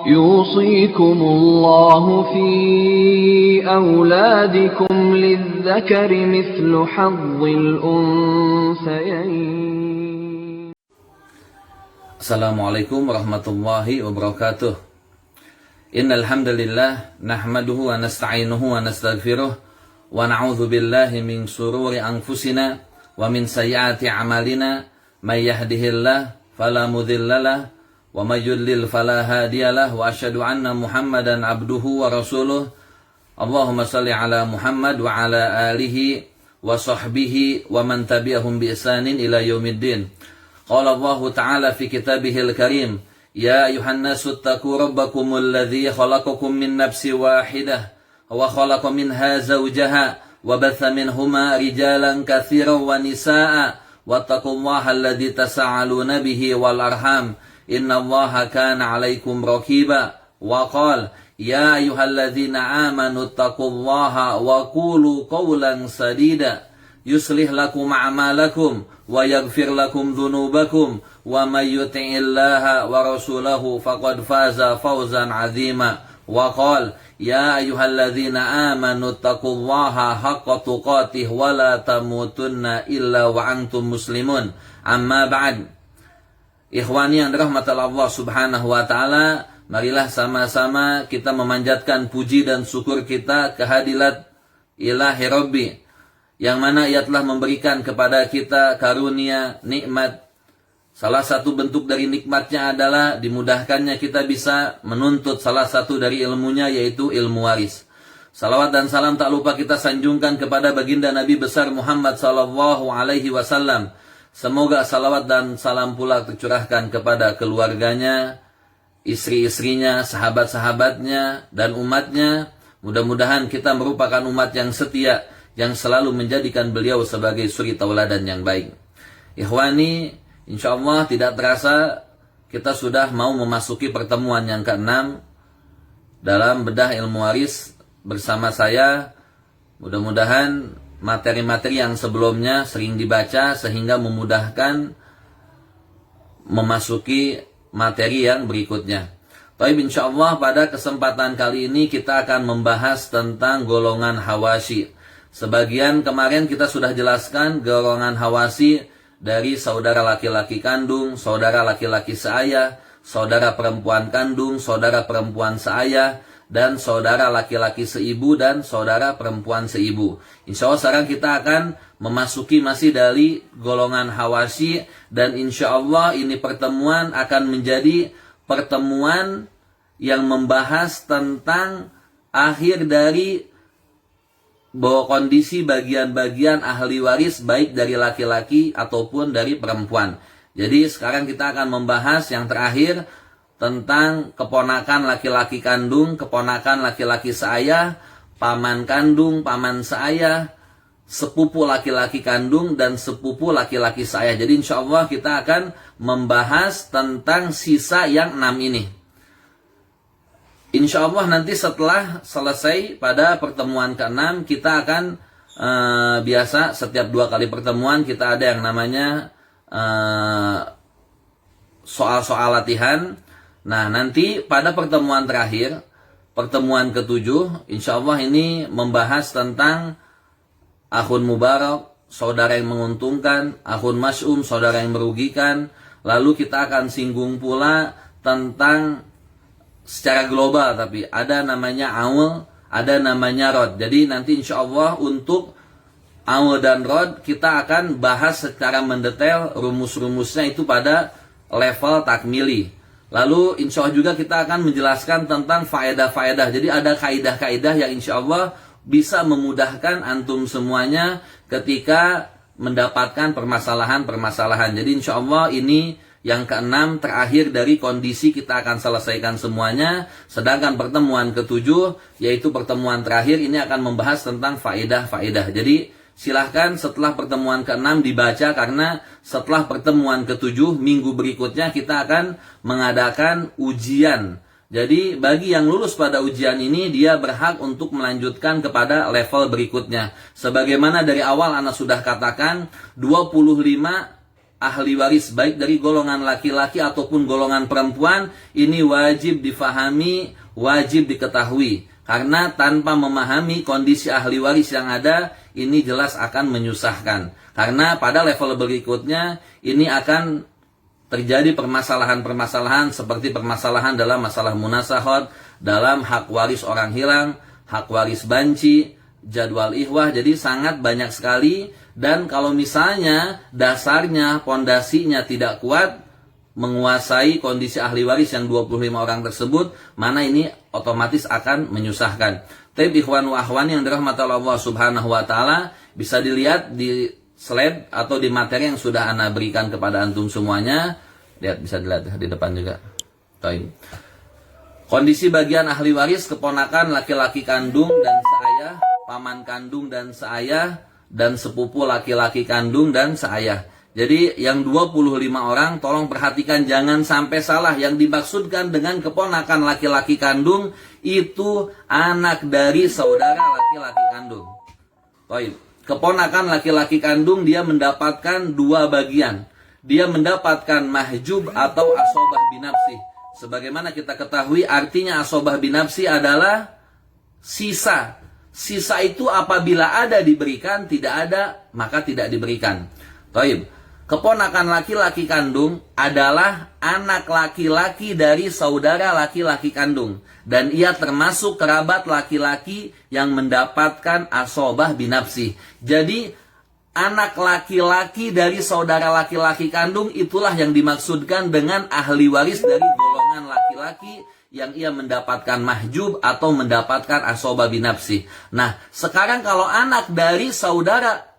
يوصيكم الله في أولادكم للذكر مثل حظ الأنثيين. Assalamualaikum warahmatullahi wabarakatuh. Innal hamdalillah nahmaduhu wa nasta'inuhu wa nastaghfiruh wa na'udzu billahi min shururi anfusina wa min sayyiati a'malina may yahdihillahu fala mudhillalah wa may yudlil fala hadiyalah wa asyhadu anna Muhammadan abduhu wa rasuluh. Allahumma shalli ala Muhammad wa ala alihi wa sahbihi wa man tabi'ahum bi ihsanin ila yaumiddin. Qala Allah Ta'ala fi kitabihil karim, ya ayuhan nasu ittaqu rabbakumul ladzi khalaqakum min nafsin wahidah wa khalaqa minha zawjaha wa batha minhuma rijalan katsiran wa nisaa'a wattaqullaha alladzi tasaaluna bihi wal arham innallaha kana 'alaikum raqiba. Wa qala ya ayyuhalladzina amanu ittaqullaha wa qulu qawlan sadida yuslih lakum a'malakum wa yaghfir lakum dhunubakum wa may yuti'illaha wa rasulahu faqad faza fawzan 'azima. Wa qala ya ayyuhalladzina amanu ittaqullaha haqqa tuqatih wa la tamutunna illa wa antum muslimun. Amma ba'd. Ikhwani yang dirahmati Allah Subhanahu wa taala, marilah sama-sama kita memanjatkan puji dan syukur kita kehadirat Ilahi Rabbi, yang mana Ia telah memberikan kepada kita karunia, nikmat. Salah satu bentuk dari nikmatnya adalah dimudahkannya kita bisa menuntut salah satu dari ilmunya, yaitu ilmu waris. Salawat dan salam tak lupa kita sanjungkan kepada baginda Nabi besar Muhammad sallallahu alaihi wasallam. Semoga salawat dan salam pula tercurahkan kepada keluarganya, istri-istrinya, sahabat-sahabatnya, dan umatnya. Mudah-mudahan kita merupakan umat yang setia, yang selalu menjadikan beliau sebagai suri tauladan yang baik. Ikhwani, insyaallah tidak terasa kita sudah mau memasuki pertemuan yang ke-6 dalam bedah ilmu waris bersama saya. Mudah-mudahan materi-materi yang sebelumnya sering dibaca sehingga memudahkan memasuki materi yang berikutnya. Tapi insyaallah pada kesempatan kali ini kita akan membahas tentang golongan hawasyi. Sebagian kemarin kita sudah jelaskan golongan hawasyi dari saudara laki-laki kandung, saudara laki-laki seayah, saudara perempuan kandung, saudara perempuan seayah, dan saudara laki-laki seibu dan saudara perempuan seibu. Insya Allah sekarang kita akan memasuki masih dari golongan hawasyi, dan insya Allah ini pertemuan akan menjadi pertemuan yang membahas tentang akhir dari bahwa kondisi bagian-bagian ahli waris baik dari laki-laki ataupun dari perempuan. Jadi sekarang kita akan membahas yang terakhir tentang keponakan laki-laki kandung, keponakan laki-laki seayah, paman kandung, paman seayah, sepupu laki-laki kandung, dan sepupu laki-laki seayah. Jadi insya Allah kita akan membahas tentang sisa yang 6 ini. Insya Allah nanti setelah selesai pada pertemuan ke-6 kita akan biasa setiap 2 kali pertemuan kita ada yang namanya soal-soal latihan. Nah nanti pada pertemuan terakhir, pertemuan ke-7, insya Allah ini membahas tentang akhun mubarak, saudara yang menguntungkan, akhun mas'um, saudara yang merugikan. Lalu kita akan singgung pula tentang secara global, tapi ada namanya awl, ada namanya rod. Jadi nanti insya Allah untuk awl dan rod kita akan bahas secara mendetail rumus-rumusnya itu pada level takmili. Lalu insya Allah juga kita akan menjelaskan tentang faedah-faedah. Jadi ada kaidah-kaidah yang insya Allah bisa memudahkan antum semuanya ketika mendapatkan permasalahan-permasalahan. Jadi insya Allah ini yang ke-6 terakhir dari kondisi kita akan selesaikan semuanya. Sedangkan pertemuan ke-7 yaitu pertemuan terakhir ini akan membahas tentang faedah-faedah. Jadi silahkan setelah pertemuan ke-6 dibaca, karena setelah pertemuan ke-7 minggu berikutnya kita akan mengadakan ujian. Jadi bagi yang lulus pada ujian ini dia berhak untuk melanjutkan kepada level berikutnya. Sebagaimana dari awal Anda sudah katakan 25 ahli waris baik dari golongan laki-laki ataupun golongan perempuan, ini wajib difahami, wajib diketahui. Karena tanpa memahami kondisi ahli waris yang ada, ini jelas akan menyusahkan. Karena pada level berikutnya, ini akan terjadi permasalahan-permasalahan seperti permasalahan dalam masalah munasahot, dalam hak waris orang hilang, hak waris banci, jadwal ihwah. Jadi sangat banyak sekali. Dan kalau misalnya dasarnya, pondasinya tidak kuat, menguasai kondisi ahli waris yang 25 orang tersebut, mana ini otomatis akan menyusahkan. Tapi ikhwan wa akhwan yang dirahmati Allah Subhanahu wa taala, bisa dilihat di slide atau di materi yang sudah ana berikan kepada antum semuanya. Lihat, bisa dilihat di depan juga. Baik. Kondisi bagian ahli waris: keponakan, laki-laki kandung dan seayah, paman kandung dan seayah, dan sepupu laki-laki kandung dan seayah. Jadi yang 25 orang tolong perhatikan, jangan sampai salah. Yang dimaksudkan dengan keponakan laki-laki kandung itu anak dari saudara laki-laki kandung. Baik. Keponakan laki-laki kandung dia mendapatkan dua bagian. Dia mendapatkan mahjub atau asobah binafsi. Sebagaimana kita ketahui, artinya asobah binafsi adalah sisa. Sisa itu apabila ada diberikan, tidak ada maka tidak diberikan. Baik. Keponakan laki-laki kandung adalah anak laki-laki dari saudara laki-laki kandung. Dan ia termasuk kerabat laki-laki yang mendapatkan asobah binafsi. Jadi anak laki-laki dari saudara laki-laki kandung itulah yang dimaksudkan dengan ahli waris dari golongan laki-laki yang ia mendapatkan mahjub atau mendapatkan asobah binafsi. Nah, sekarang kalau anak dari saudara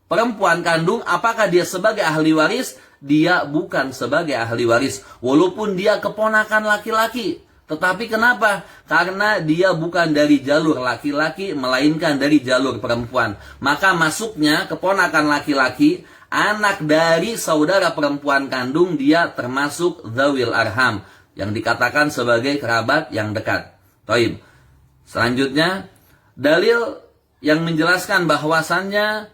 perempuan kandung, apakah dia sebagai ahli waris? Dia bukan sebagai ahli waris, walaupun dia keponakan laki-laki. Tetapi kenapa? Karena dia bukan dari jalur laki-laki, melainkan dari jalur perempuan. Maka masuknya keponakan laki-laki, anak dari saudara perempuan kandung, dia termasuk dzawil arham, yang dikatakan sebagai kerabat yang dekat. Taib. Selanjutnya, dalil yang menjelaskan bahwasannya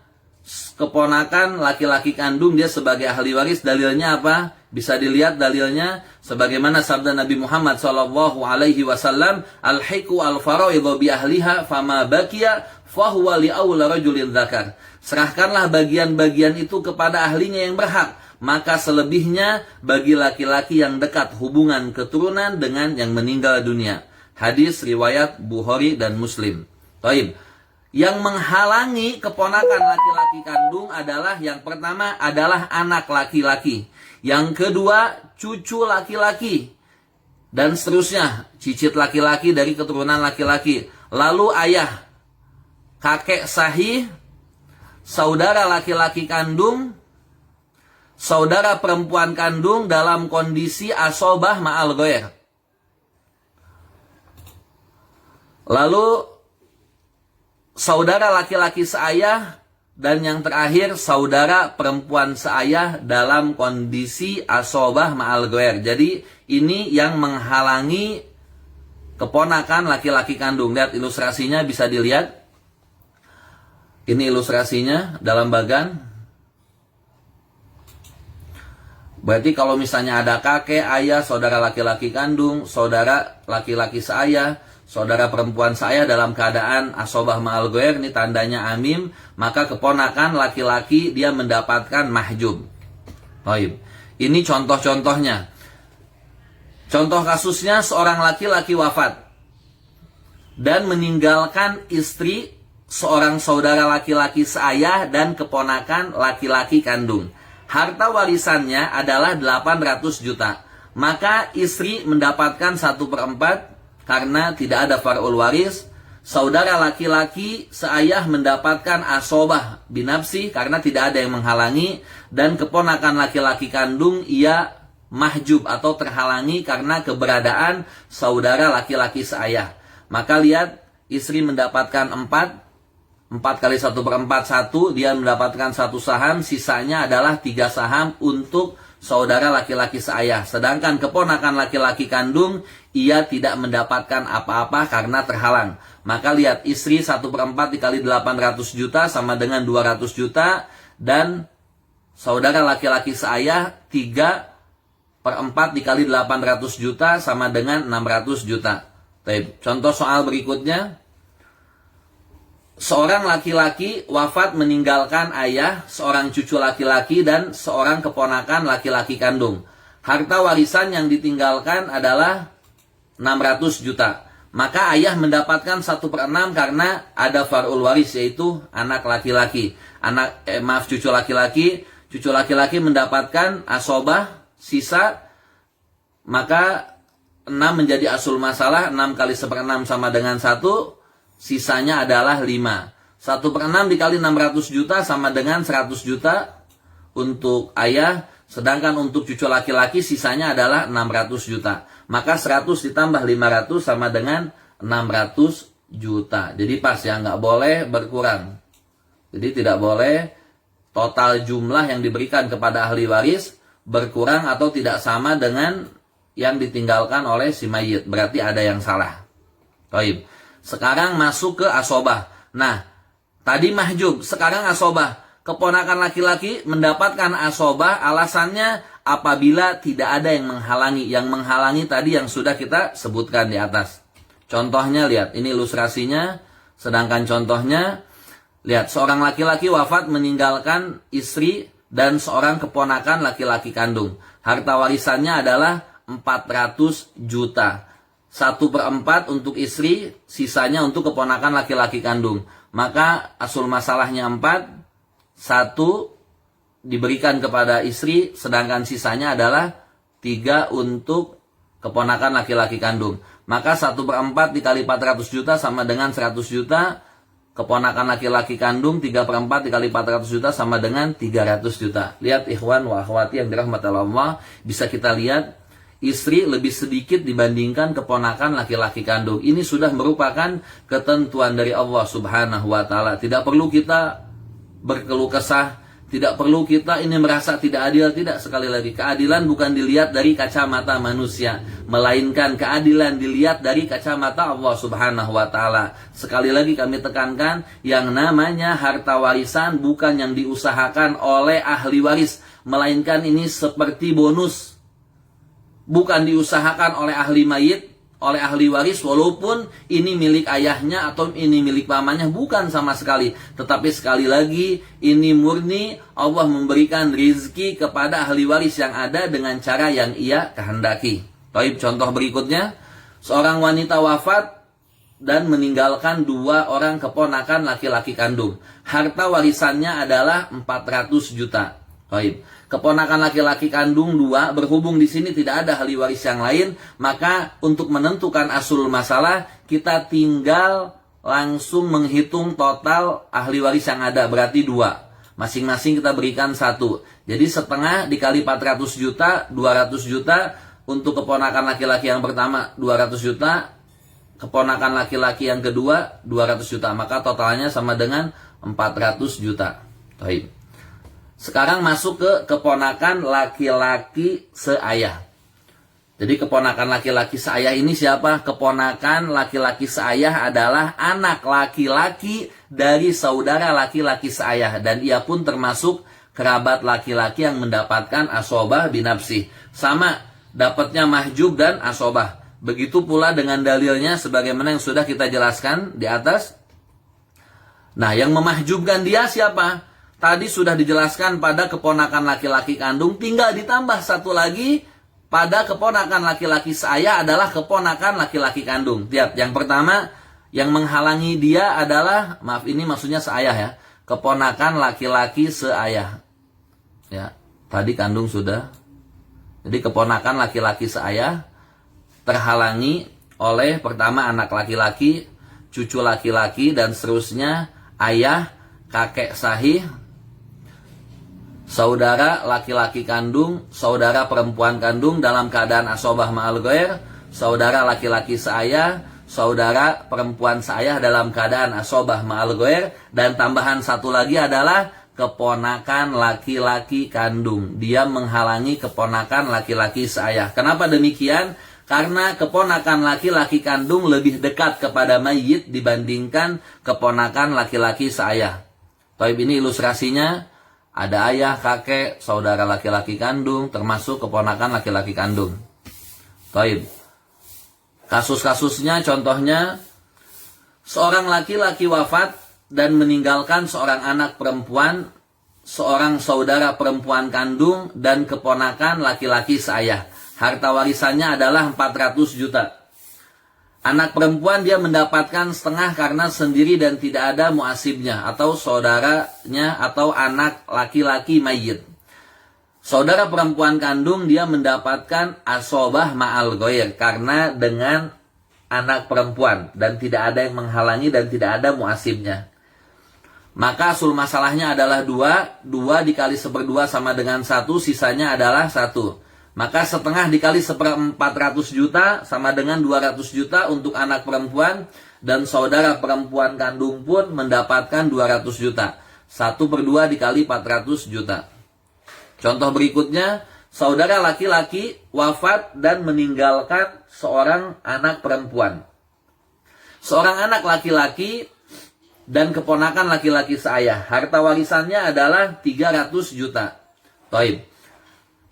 keponakan laki-laki kandung dia sebagai ahli waris, dalilnya apa? Bisa dilihat dalilnya sebagaimana sabda Nabi Muhammad sallallahu alaihi wasallam, al-hiqu al-faraidhu bi ahliha fama baqiya fahuwa li aula rajulin dzakar. Serahkanlah bagian-bagian itu kepada ahlinya yang berhak, maka selebihnya bagi laki-laki yang dekat hubungan keturunan dengan yang meninggal dunia. Hadis riwayat Bukhari dan Muslim. Taib. Yang menghalangi keponakan laki-laki kandung adalah, yang pertama adalah anak laki-laki, yang kedua cucu laki-laki, dan seterusnya, cicit laki-laki dari keturunan laki-laki, lalu ayah, kakek sahih, saudara laki-laki kandung, saudara perempuan kandung dalam kondisi asobah ma'al ghair. Lalu saudara laki-laki seayah, dan yang terakhir saudara perempuan seayah dalam kondisi asobah ma'al ghair. Jadi ini yang menghalangi keponakan laki-laki kandung. Lihat ilustrasinya, bisa dilihat. Ini ilustrasinya dalam bagan. Berarti kalau misalnya ada kakek, ayah, saudara laki-laki kandung, saudara laki-laki seayah, saudara perempuan saya dalam keadaan asobah ma'al ghair, ini tandanya amim, maka keponakan laki-laki dia mendapatkan mahjub. Baik. Ini contoh-contohnya. Contoh kasusnya, seorang laki-laki wafat dan meninggalkan istri, seorang saudara laki-laki seayah, dan keponakan laki-laki kandung. Harta warisannya adalah 800 juta. Maka istri mendapatkan 1/4 karena tidak ada far'ul waris. Saudara laki-laki seayah mendapatkan asobah binafsi karena tidak ada yang menghalangi. Dan keponakan laki-laki kandung ia mahjub atau terhalangi karena keberadaan saudara laki-laki seayah. Maka lihat, istri mendapatkan 4 kali 1/4 1, dia mendapatkan 1 saham, sisanya adalah 3 saham untuk saudara laki-laki seayah. Sedangkan keponakan laki-laki kandung, ia tidak mendapatkan apa-apa karena terhalang. Maka lihat, istri 1/4 dikali 800 juta sama dengan 200 juta. Dan saudara laki-laki seayah 3/4 dikali 800 juta sama dengan 600 juta. Contoh soal berikutnya. Seorang laki-laki wafat meninggalkan ayah, seorang cucu laki-laki, dan seorang keponakan laki-laki kandung. Harta warisan yang ditinggalkan adalah 600 juta. Maka ayah mendapatkan 1/6 karena ada far'ul waris, yaitu anak laki-laki. Cucu laki-laki. Cucu laki-laki mendapatkan asobah, sisa, maka 6 menjadi asul masalah. 6 kali 1/6 sama dengan 1. Sisanya adalah 5. 1/6 dikali 600 juta sama dengan 100 juta untuk ayah. Sedangkan untuk cucu laki-laki sisanya adalah 600 juta. Maka 100 ditambah 500 sama dengan 600 juta. Jadi pas ya, nggak boleh berkurang. Jadi tidak boleh total jumlah yang diberikan kepada ahli waris berkurang atau tidak sama dengan yang ditinggalkan oleh si mayit. Berarti ada yang salah. Baik. Sekarang masuk ke asobah. Nah, tadi mahjub, sekarang asobah. Keponakan laki-laki mendapatkan asobah, alasannya apabila tidak ada yang menghalangi. Yang menghalangi tadi yang sudah kita sebutkan di atas. Contohnya lihat, ini ilustrasinya. Sedangkan contohnya, lihat, seorang laki-laki wafat meninggalkan istri dan seorang keponakan laki-laki kandung. Harta warisannya adalah 400 juta. 1/4 untuk istri, sisanya untuk keponakan laki-laki kandung. Maka asul masalahnya 4, 1 diberikan kepada istri, sedangkan sisanya adalah 3 untuk keponakan laki-laki kandung. Maka 1/4 dikali 400 juta sama dengan 100 juta. Keponakan laki-laki kandung 3/4 dikali 400 juta sama dengan 300 juta. Lihat ikhwan wa akhwati yang dirahmati Allah, bisa kita lihat istri lebih sedikit dibandingkan keponakan laki-laki kandung. Ini sudah merupakan ketentuan dari Allah Subhanahu wa taala. Tidak perlu kita berkeluh kesah, tidak perlu kita ini merasa tidak adil. Tidak, sekali lagi, keadilan bukan dilihat dari kacamata manusia, melainkan keadilan dilihat dari kacamata Allah Subhanahu wa taala. Sekali lagi kami tekankan, yang namanya harta warisan bukan yang diusahakan oleh ahli waris, melainkan ini seperti bonus. Bukan diusahakan oleh ahli mayit, oleh ahli waris, walaupun ini milik ayahnya atau ini milik pamannya, bukan sama sekali. Tetapi sekali lagi, ini murni Allah memberikan rizki kepada ahli waris yang ada dengan cara yang ia kehendaki. Baik, contoh berikutnya, seorang wanita wafat dan meninggalkan 2 orang keponakan laki-laki kandung. Harta warisannya adalah 400 juta. Baik. Keponakan laki-laki kandung 2, berhubung di sini tidak ada ahli waris yang lain, maka untuk menentukan asul masalah kita tinggal langsung menghitung total ahli waris yang ada, berarti 2. Masing-masing kita berikan 1. Jadi setengah dikali 400 juta, 200 juta. Untuk keponakan laki-laki yang pertama 200 juta, keponakan laki-laki yang kedua 200 juta. Maka totalnya sama dengan 400 juta. Baik. Sekarang masuk ke keponakan laki-laki seayah. Jadi keponakan laki-laki seayah ini siapa? Keponakan laki-laki seayah adalah anak laki-laki dari saudara laki-laki seayah. Dan ia pun termasuk kerabat laki-laki yang mendapatkan asobah binafsih. Sama, dapatnya mahjub dan asobah. Begitu pula dengan dalilnya sebagaimana yang sudah kita jelaskan di atas. Nah, yang memahjubkan dia siapa? Tadi sudah dijelaskan pada keponakan laki-laki kandung, tinggal ditambah 1 lagi pada keponakan laki-laki seayah adalah keponakan laki-laki kandung. Lihat, yang pertama yang menghalangi dia adalah, maaf ini maksudnya seayah ya, keponakan laki-laki seayah. Ya, tadi kandung sudah. Jadi keponakan laki-laki seayah terhalangi oleh pertama anak laki-laki, cucu laki-laki, dan seterusnya ayah, kakek sahih, saudara laki-laki kandung, saudara perempuan kandung dalam keadaan asobah ma'al ghair, saudara laki-laki seayah, saudara perempuan seayah dalam keadaan asobah ma'al ghair, dan tambahan 1 lagi adalah keponakan laki-laki kandung. Dia menghalangi keponakan laki-laki seayah. Kenapa demikian? Karena keponakan laki-laki kandung lebih dekat kepada mayit dibandingkan keponakan laki-laki seayah. Baik, ini ilustrasinya. Ada ayah, kakek, saudara laki-laki kandung, termasuk keponakan laki-laki kandung. Baik. Kasus-kasusnya contohnya, seorang laki-laki wafat dan meninggalkan seorang anak perempuan, seorang saudara perempuan kandung, dan keponakan laki-laki seayah. Harta warisannya adalah 400 juta. Anak perempuan dia mendapatkan setengah karena sendiri dan tidak ada muasibnya atau saudaranya atau anak laki-laki mayit. Saudara perempuan kandung dia mendapatkan asobah ma'al ghair karena dengan anak perempuan dan tidak ada yang menghalangi dan tidak ada muasibnya. Maka asul masalahnya adalah 2 dikali 1/2 sama dengan 1, sisanya adalah 1. Maka setengah dikali 1/400 juta sama dengan 200 juta untuk anak perempuan, dan saudara perempuan kandung pun mendapatkan 200 juta. 1/2 dikali 400 juta. Contoh berikutnya, saudara laki-laki wafat dan meninggalkan seorang anak perempuan. Seorang anak laki-laki dan keponakan laki-laki seayah. Harta warisannya adalah 300 juta. Taib.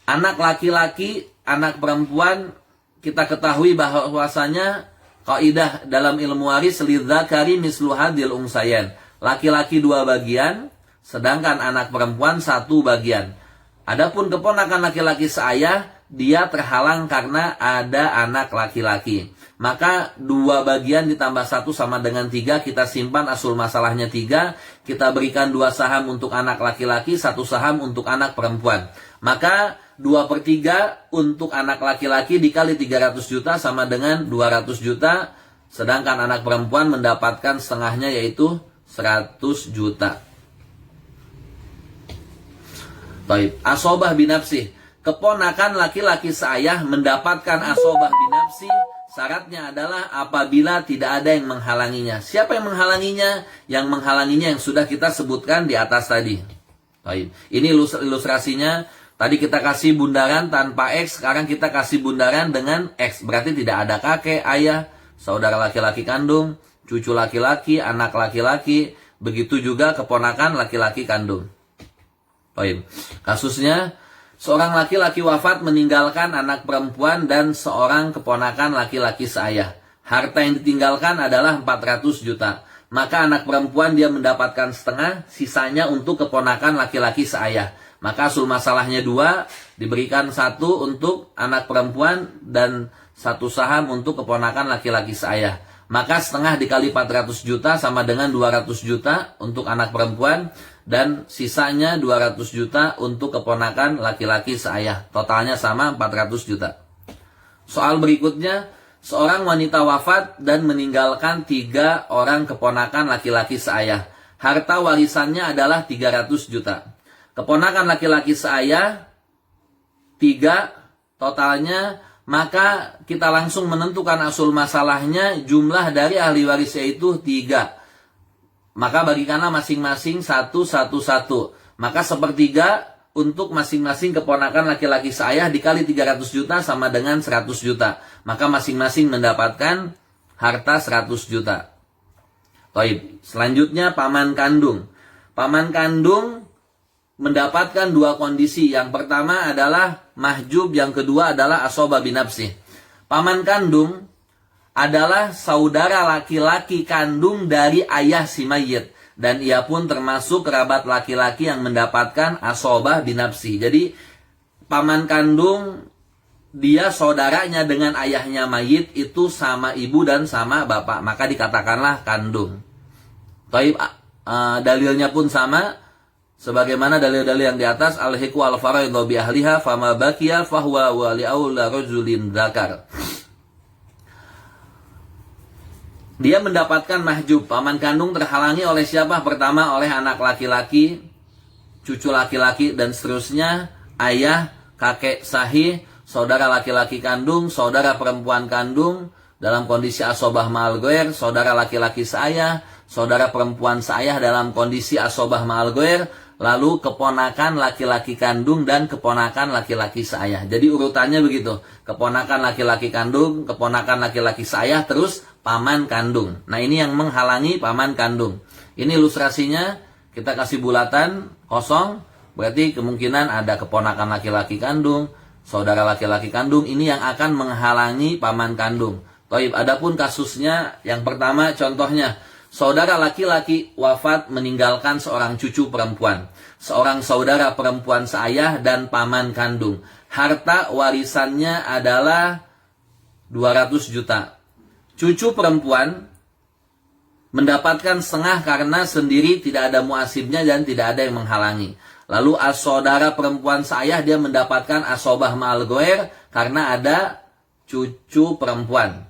Anak laki-laki, anak perempuan, kita ketahui bahwasanya kaidah dalam ilmu waris lidzakari mislu hadil unsayan. Laki-laki 2 bagian, sedangkan anak perempuan 1 bagian. Adapun keponakan laki-laki seayah, dia terhalang karena ada anak laki-laki. Maka 2 bagian ditambah 1 sama dengan 3, kita simpan asul masalahnya 3, kita berikan 2 saham untuk anak laki-laki, 1 saham untuk anak perempuan. Maka 2/3 untuk anak laki-laki dikali 300 juta sama dengan 200 juta, sedangkan anak perempuan mendapatkan setengahnya yaitu 100 juta. Baik, asobah binafsih. Keponakan laki-laki seayah mendapatkan asobah binafsih. Syaratnya adalah apabila tidak ada yang menghalanginya. Siapa yang menghalanginya? Yang menghalanginya yang sudah kita sebutkan di atas tadi. Baik, ini ilustrasinya. Tadi kita kasih bundaran tanpa X, sekarang kita kasih bundaran dengan X. Berarti tidak ada kakek, ayah, saudara laki-laki kandung, cucu laki-laki, anak laki-laki, begitu juga keponakan laki-laki kandung. Baik. Kasusnya, seorang laki-laki wafat meninggalkan anak perempuan dan seorang keponakan laki-laki seayah. Harta yang ditinggalkan adalah 400 juta. Maka anak perempuan dia mendapatkan setengah, sisanya untuk keponakan laki-laki seayah. Maka asul masalahnya 2, diberikan 1 untuk anak perempuan dan 1 saham untuk keponakan laki-laki seayah. Maka setengah dikali 400 juta sama dengan 200 juta untuk anak perempuan dan sisanya 200 juta untuk keponakan laki-laki seayah. Totalnya sama 400 juta. Soal berikutnya, seorang wanita wafat dan meninggalkan 3 orang keponakan laki-laki seayah. Harta warisannya adalah 300 juta. Keponakan laki-laki seayah 3 totalnya, maka kita langsung menentukan asul masalahnya, jumlah dari ahli warisnya itu 3. Maka bagikanlah masing-masing 1. Maka 1/3 untuk masing-masing keponakan laki-laki seayah dikali 300 juta sama dengan 100 juta. Maka masing-masing mendapatkan harta 100 juta. Baik, selanjutnya paman kandung. Paman kandung mendapatkan 2 kondisi. Yang pertama adalah mahjub, yang kedua adalah asobah binafsih. Paman kandung adalah saudara laki-laki kandung dari ayah si mayit, dan ia pun termasuk kerabat laki-laki yang mendapatkan asobah binafsih. Jadi paman kandung dia saudaranya dengan ayahnya mayit itu sama ibu dan sama bapak, maka dikatakanlah kandung. Taib, dalilnya pun sama sebagaimana dalil-dalil yang di atas, al-hiqu al-faraidhu bi ahliha fama baqiya fahuwa wali aula rajulin dzakar. Dia mendapatkan mahjub. Paman kandung terhalangi oleh siapa? Pertama oleh anak laki-laki, cucu laki-laki dan seterusnya, ayah, kakek sahih, saudara laki-laki kandung, saudara perempuan kandung dalam kondisi asobah ma'al ghair, saudara laki-laki seayah, saudara perempuan seayah dalam kondisi asobah ma'al ghair, lalu keponakan laki-laki kandung dan keponakan laki-laki seayah. Jadi urutannya begitu. Keponakan laki-laki kandung, keponakan laki-laki seayah, terus paman kandung. Nah, ini yang menghalangi paman kandung. Ini ilustrasinya, kita kasih bulatan kosong, Berarti kemungkinan ada keponakan laki-laki kandung, saudara laki-laki kandung, ini yang akan menghalangi paman kandung. Taib, adapun kasusnya yang pertama contohnya, saudara laki-laki wafat meninggalkan seorang cucu perempuan, seorang saudara perempuan seayah dan paman kandung. Harta warisannya adalah 200 juta. Cucu perempuan mendapatkan setengah karena sendiri tidak ada muasibnya dan tidak ada yang menghalangi. Lalu saudara perempuan seayah dia mendapatkan asobah ma'al goer karena ada cucu perempuan.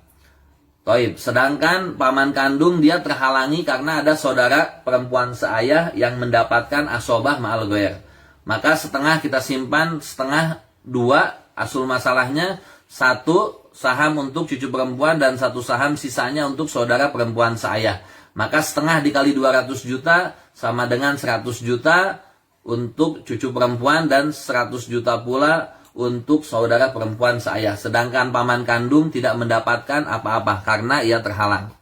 Taib. Sedangkan paman kandung dia terhalangi karena ada saudara perempuan seayah yang mendapatkan asobah ma'al goer. Maka setengah kita simpan, setengah 2, asul masalahnya 1 saham untuk cucu perempuan dan 1 saham sisanya untuk saudara perempuan seayah. Maka setengah dikali 200 juta sama dengan 100 juta untuk cucu perempuan dan 100 juta pula untuk saudara perempuan seayah. Sedangkan paman kandung tidak mendapatkan apa-apa karena ia terhalang.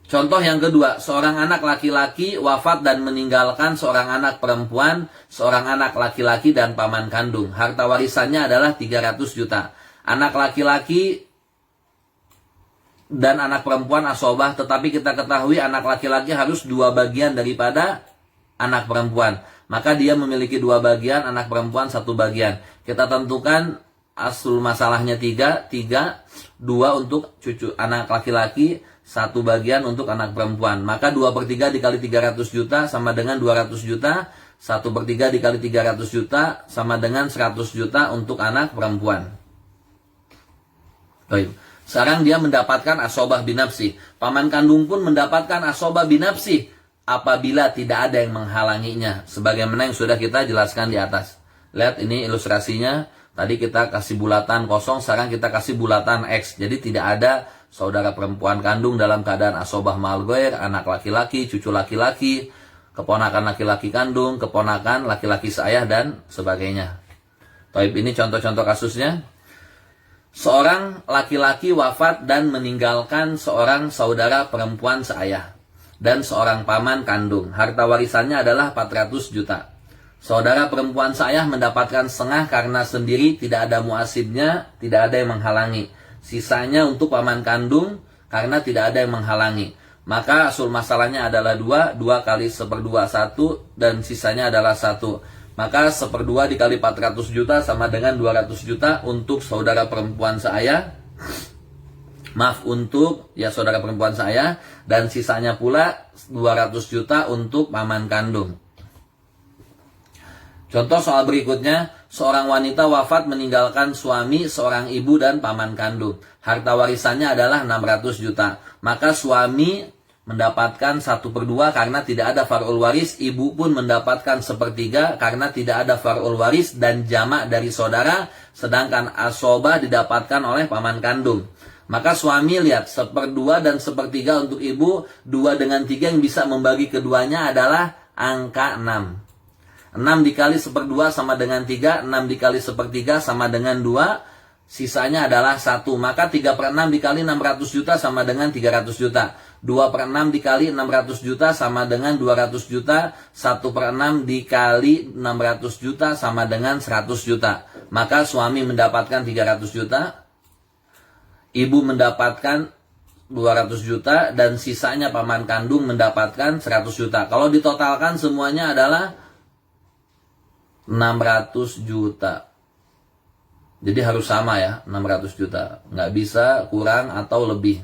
Contoh yang kedua, seorang anak laki-laki wafat dan meninggalkan seorang anak perempuan, seorang anak laki-laki dan paman kandung. Harta warisannya adalah 300 juta. Anak laki-laki dan anak perempuan asobah, tetapi kita ketahui anak laki-laki harus 2 bagian daripada anak perempuan. Maka dia memiliki 2 bagian, anak perempuan 1 bagian. Kita tentukan asul masalahnya 3, 2 untuk cucu anak laki-laki, 1 bagian untuk anak perempuan. Maka 2/3 dikali 300 juta sama dengan 200 juta. 1/3 dikali 300 juta sama dengan 100 juta untuk anak perempuan. Baik. Sekarang dia mendapatkan asobah binafsi. Paman kandung pun mendapatkan asobah binafsi apabila tidak ada yang menghalanginya. Sebagaimana yang sudah kita jelaskan di atas. Lihat ini ilustrasinya. Tadi kita kasih bulatan kosong, sekarang kita kasih bulatan X. Jadi tidak ada saudara perempuan kandung dalam keadaan asobah ma'al goer, anak laki-laki, cucu laki-laki, keponakan laki-laki kandung, keponakan laki-laki seayah, dan sebagainya. Taib, ini contoh-contoh kasusnya. Seorang laki-laki wafat dan meninggalkan seorang saudara perempuan seayah dan seorang paman kandung. Harta warisannya adalah 400 juta. Saudara perempuan seayah mendapatkan setengah karena sendiri tidak ada muasibnya, tidak ada yang menghalangi. Sisanya untuk paman kandung karena tidak ada yang menghalangi. Maka asul masalahnya adalah 2 kali 1/2 1 dan sisanya adalah 1. Maka 1/2 dikali 400 juta sama dengan 200 juta untuk saudara perempuan seayah. Maaf, untuk saudara perempuan seayah. Dan sisanya pula 200 juta untuk paman kandung. Contoh soal berikutnya. Seorang wanita wafat meninggalkan suami, seorang ibu dan paman kandung. Harta warisannya adalah 600 juta. Maka suami mendapatkan 1/2 karena tidak ada far'ul waris, ibu pun mendapatkan 1/3 karena tidak ada far'ul waris dan jamak dari saudara, sedangkan asobah didapatkan oleh paman kandung. Maka suami lihat 1/2 dan 1/3 untuk ibu, 2 dengan 3 yang bisa membagi keduanya adalah angka 6. 6 dikali 1/2 sama dengan 3, 6 dikali 1/3 sama dengan 2, sisanya adalah 1. Maka 3/6 dikali 600 juta sama dengan 300 juta. 2/6 dikali 600 juta sama dengan 200 juta. 1/6 dikali 600 juta sama dengan 100 juta. Maka suami mendapatkan 300 juta. Ibu mendapatkan 200 juta. Dan sisanya paman kandung mendapatkan 100 juta. Kalau ditotalkan semuanya adalah 600 juta. Jadi harus sama ya, 600 juta. Nggak bisa kurang atau lebih.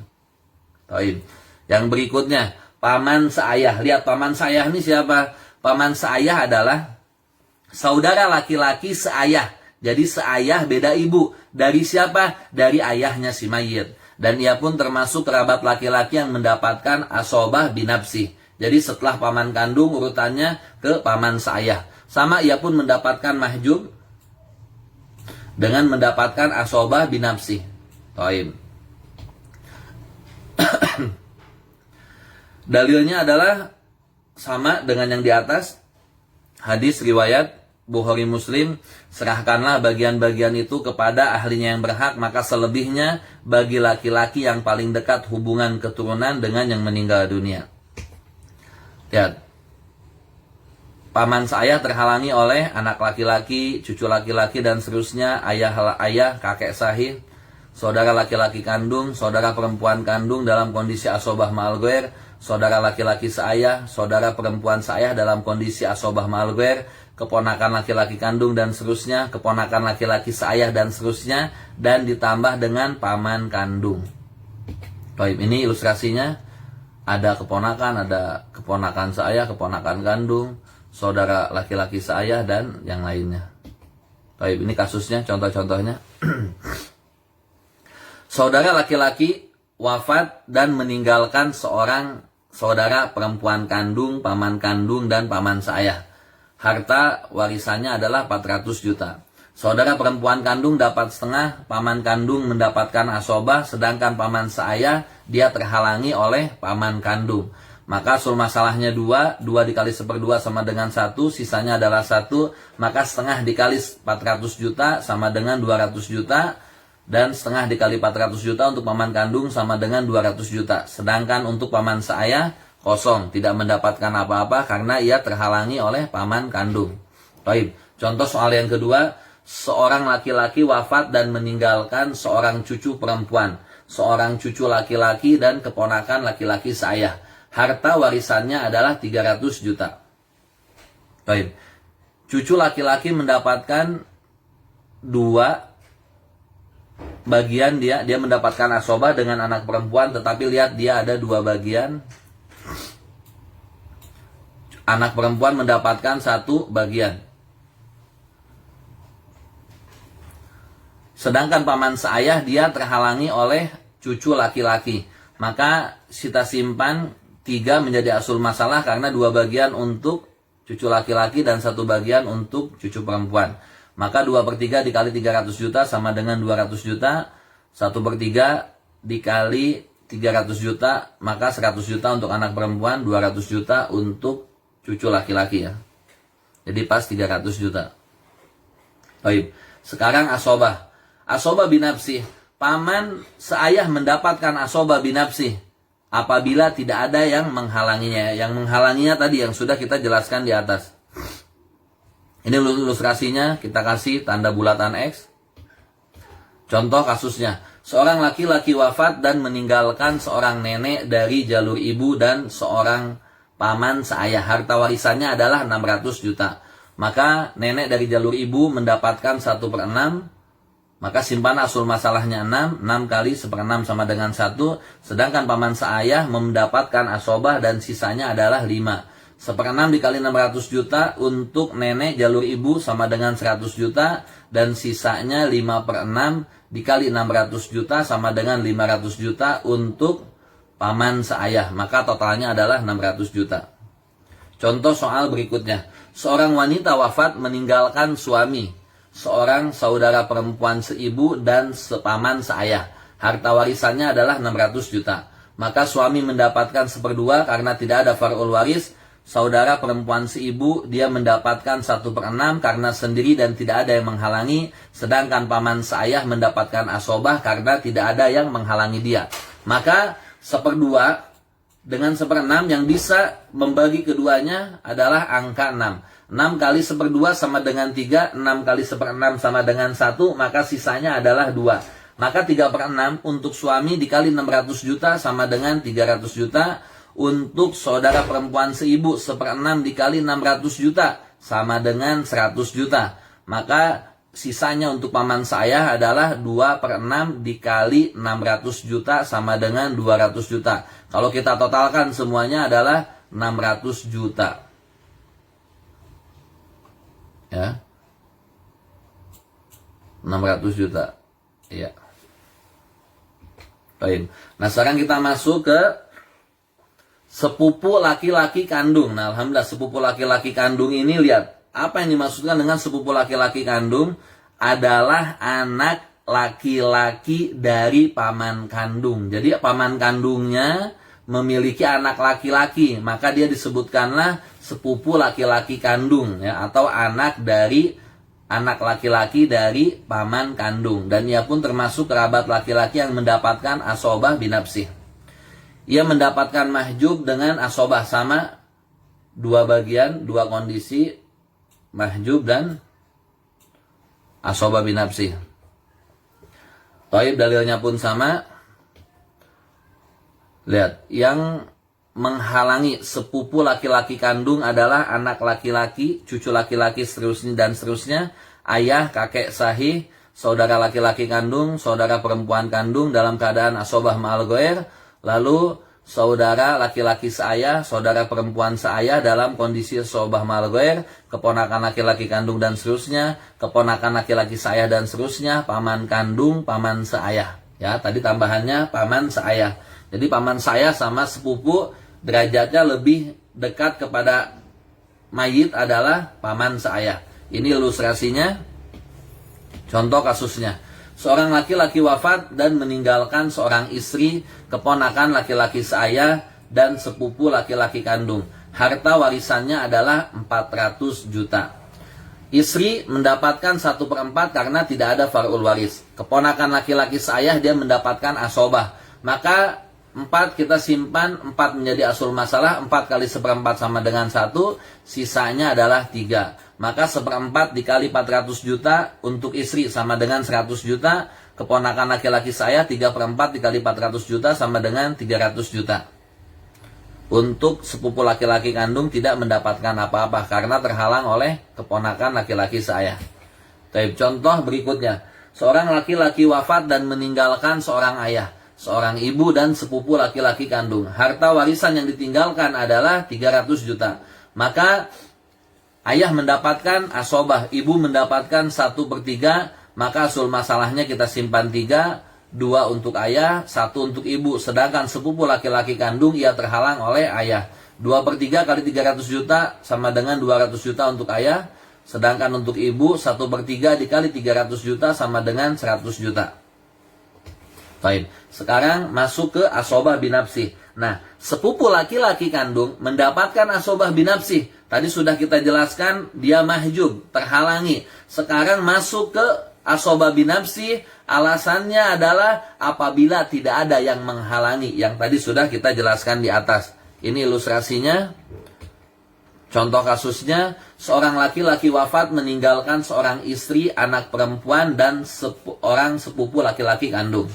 Taib. Yang berikutnya, paman seayah. Lihat paman seayah ini siapa? Paman seayah adalah saudara laki-laki seayah. Jadi seayah beda ibu. Dari siapa? Dari ayahnya si mayit. Dan ia pun termasuk kerabat laki-laki yang mendapatkan asobah binafsi. Jadi setelah paman kandung urutannya ke paman seayah. Sama ia pun mendapatkan mahjub dengan mendapatkan asobah binafsi. Taib. Dalilnya adalah sama dengan yang di atas. Hadis riwayat Bukhari Muslim, serahkanlah bagian-bagian itu kepada ahlinya yang berhak, maka selebihnya bagi laki-laki yang paling dekat hubungan keturunan dengan yang meninggal dunia. Lihat. paman seayah terhalangi oleh anak laki-laki, cucu laki-laki dan seterusnya, ayah, kakek sahih, saudara laki-laki kandung, saudara perempuan kandung dalam kondisi asobah ma'al ghair, saudara laki-laki seayah, saudara perempuan seayah dalam kondisi asobah ma'al ghair, keponakan laki-laki kandung dan seterusnya, keponakan laki-laki seayah dan seterusnya, dan ditambah dengan paman kandung. Baik, ini ilustrasinya. Ada keponakan seayah, keponakan kandung, saudara laki-laki seayah, dan yang lainnya. Baik, ini kasusnya, contoh-contohnya. Saudara laki-laki wafat dan meninggalkan seorang saudara perempuan kandung, paman kandung, dan paman seayah. Harta warisannya adalah 400 juta. Saudara perempuan kandung dapat setengah, paman kandung mendapatkan asobah, sedangkan paman seayah dia terhalangi oleh paman kandung. Maka asul masalahnya 2 dikali 1/2 sama dengan 1, sisanya adalah 1, maka setengah dikali 400 juta sama dengan 200 juta, dan setengah dikali 400 juta untuk paman kandung sama dengan 200 juta. Sedangkan untuk paman seayah kosong, tidak mendapatkan apa-apa karena ia terhalangi oleh paman kandung. Baik, contoh soal yang kedua, seorang laki-laki wafat dan meninggalkan seorang cucu perempuan, seorang cucu laki-laki dan keponakan laki-laki seayah. Harta warisannya adalah 300 juta. Baik. Cucu laki-laki mendapatkan 2 bagian, dia mendapatkan asobah dengan anak perempuan, tetapi lihat dia ada 2 bagian. Anak perempuan mendapatkan 1 bagian. Sedangkan paman seayah dia terhalangi oleh cucu laki-laki. Maka kita simpan 3 menjadi asul masalah karena 2 bagian untuk cucu laki-laki dan 1 bagian untuk cucu perempuan. Maka 2/3 dikali 300 juta sama dengan 200 juta. 1/3 dikali 300 juta, maka 100 juta untuk anak perempuan, 200 juta untuk cucu laki-laki ya. Jadi pas 300 juta. Baik, sekarang asobah. Asobah binafsih. Paman seayah mendapatkan asobah binafsih apabila tidak ada yang menghalanginya. Yang menghalanginya tadi yang sudah kita jelaskan di atas. Ini ilustrasinya, kita kasih tanda bulatan X. Contoh kasusnya, seorang laki-laki wafat dan meninggalkan seorang nenek dari jalur ibu dan seorang paman seayah. Harta warisannya adalah 600 juta. Maka nenek dari jalur ibu mendapatkan 1/6. Maka simpan asul masalahnya 6 kali 1/6 sama dengan 1. Sedangkan paman seayah mendapatkan asobah dan sisanya adalah 5. 1/6 dikali 600 juta untuk nenek jalur ibu sama dengan 100 juta. Dan sisanya 5/6 dikali 600 juta sama dengan 500 juta untuk paman seayah. Maka totalnya adalah 600 juta. Contoh soal berikutnya. Seorang wanita wafat meninggalkan suami, seorang saudara perempuan seibu dan sepaman seayah. Harta warisannya adalah 600 juta. Maka suami mendapatkan 1/2 karena tidak ada far'ul waris. Saudara perempuan seibu dia mendapatkan 1/6 karena sendiri dan tidak ada yang menghalangi. Sedangkan paman seayah mendapatkan asobah karena tidak ada yang menghalangi dia. Maka 1/2 dengan 1/6 yang bisa membagi keduanya adalah angka 6. 6 kali 1/2 sama dengan 3, 6 kali 1/6 sama dengan 1, maka sisanya adalah 2. Maka 3/6 untuk suami dikali 600 juta sama dengan 300 juta. Untuk saudara perempuan seibu 1/6 dikali 600 juta sama dengan 100 juta. Maka sisanya untuk paman seayah adalah 2/6 dikali 600 juta sama dengan 200 juta. Kalau kita totalkan semuanya adalah 600 juta. Ya. 600 juta. Iya. Baik. Nah, sekarang kita masuk ke sepupu laki-laki kandung. Nah, alhamdulillah sepupu laki-laki kandung ini lihat. Apa yang dimaksudkan dengan sepupu laki-laki kandung? Adalah anak laki-laki dari paman kandung. Jadi paman kandungnya memiliki anak laki-laki, maka dia disebutkanlah sepupu laki-laki kandung ya, atau anak laki-laki dari paman kandung. Dan ia pun termasuk kerabat laki-laki yang mendapatkan asobah binafsih. Ia mendapatkan mahjub dengan asobah sama dua bagian, dua kondisi, mahjub dan asobah binafsi. Taib, dalilnya pun sama. Lihat, yang menghalangi sepupu laki-laki kandung adalah anak laki-laki, cucu laki-laki, seterusnya dan seterusnya, ayah, kakek sahih, saudara laki-laki kandung, saudara perempuan kandung dalam keadaan asobah ma'al ghair, lalu saudara laki-laki seayah, saudara perempuan seayah dalam kondisi asobah ma'al ghair, keponakan laki-laki kandung dan seterusnya, keponakan laki-laki seayah dan seterusnya, paman kandung, paman seayah. Ya, tadi tambahannya paman seayah. Jadi paman seayah sama sepupu derajatnya lebih dekat kepada mayit adalah paman seayah. Ini ilustrasinya. Contoh kasusnya, seorang laki-laki wafat dan meninggalkan seorang istri, keponakan laki-laki seayah, dan sepupu laki-laki kandung. Harta warisannya adalah 400 juta. Istri mendapatkan 1/4 karena tidak ada far'ul waris. Keponakan laki-laki seayah dia mendapatkan asobah. Maka 4 kita simpan, 4 menjadi asul masalah, 4 kali 1/4 sama dengan 1, sisanya adalah 3. Maka 1/4 dikali 400 juta untuk istri sama dengan 100 juta. Keponakan laki-laki saya 3/4 dikali 400 juta sama dengan 300 juta. Untuk sepupu laki-laki kandung tidak mendapatkan apa-apa karena terhalang oleh keponakan laki-laki saya. Tapi contoh berikutnya, seorang laki-laki wafat dan meninggalkan seorang ayah, seorang ibu dan sepupu laki-laki kandung. Harta warisan yang ditinggalkan adalah 300 juta. Maka ayah mendapatkan asobah, ibu mendapatkan 1/3, maka asul masalahnya kita simpan 3, 2 untuk ayah, 1 untuk ibu. Sedangkan sepupu laki-laki kandung ia terhalang oleh ayah. 2/3 kali 300 juta sama dengan 200 juta untuk ayah. Sedangkan untuk ibu 1/3 dikali 300 juta sama dengan 100 juta. Baik, sekarang masuk ke asobah binafsi. Nah, sepupu laki-laki kandung mendapatkan asobah binafsi. Tadi sudah kita jelaskan dia mahjub, terhalangi. Sekarang masuk ke asobah binafsi. Alasannya adalah apabila tidak ada yang menghalangi. Yang tadi sudah kita jelaskan di atas. Ini ilustrasinya. Contoh kasusnya, seorang laki-laki wafat meninggalkan seorang istri, anak perempuan, dan orang sepupu laki-laki kandung.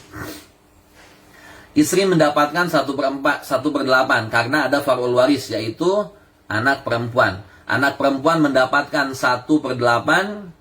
Istri mendapatkan 1/8 karena ada far'ul waris, yaitu anak perempuan. Anak perempuan mendapatkan 1/8,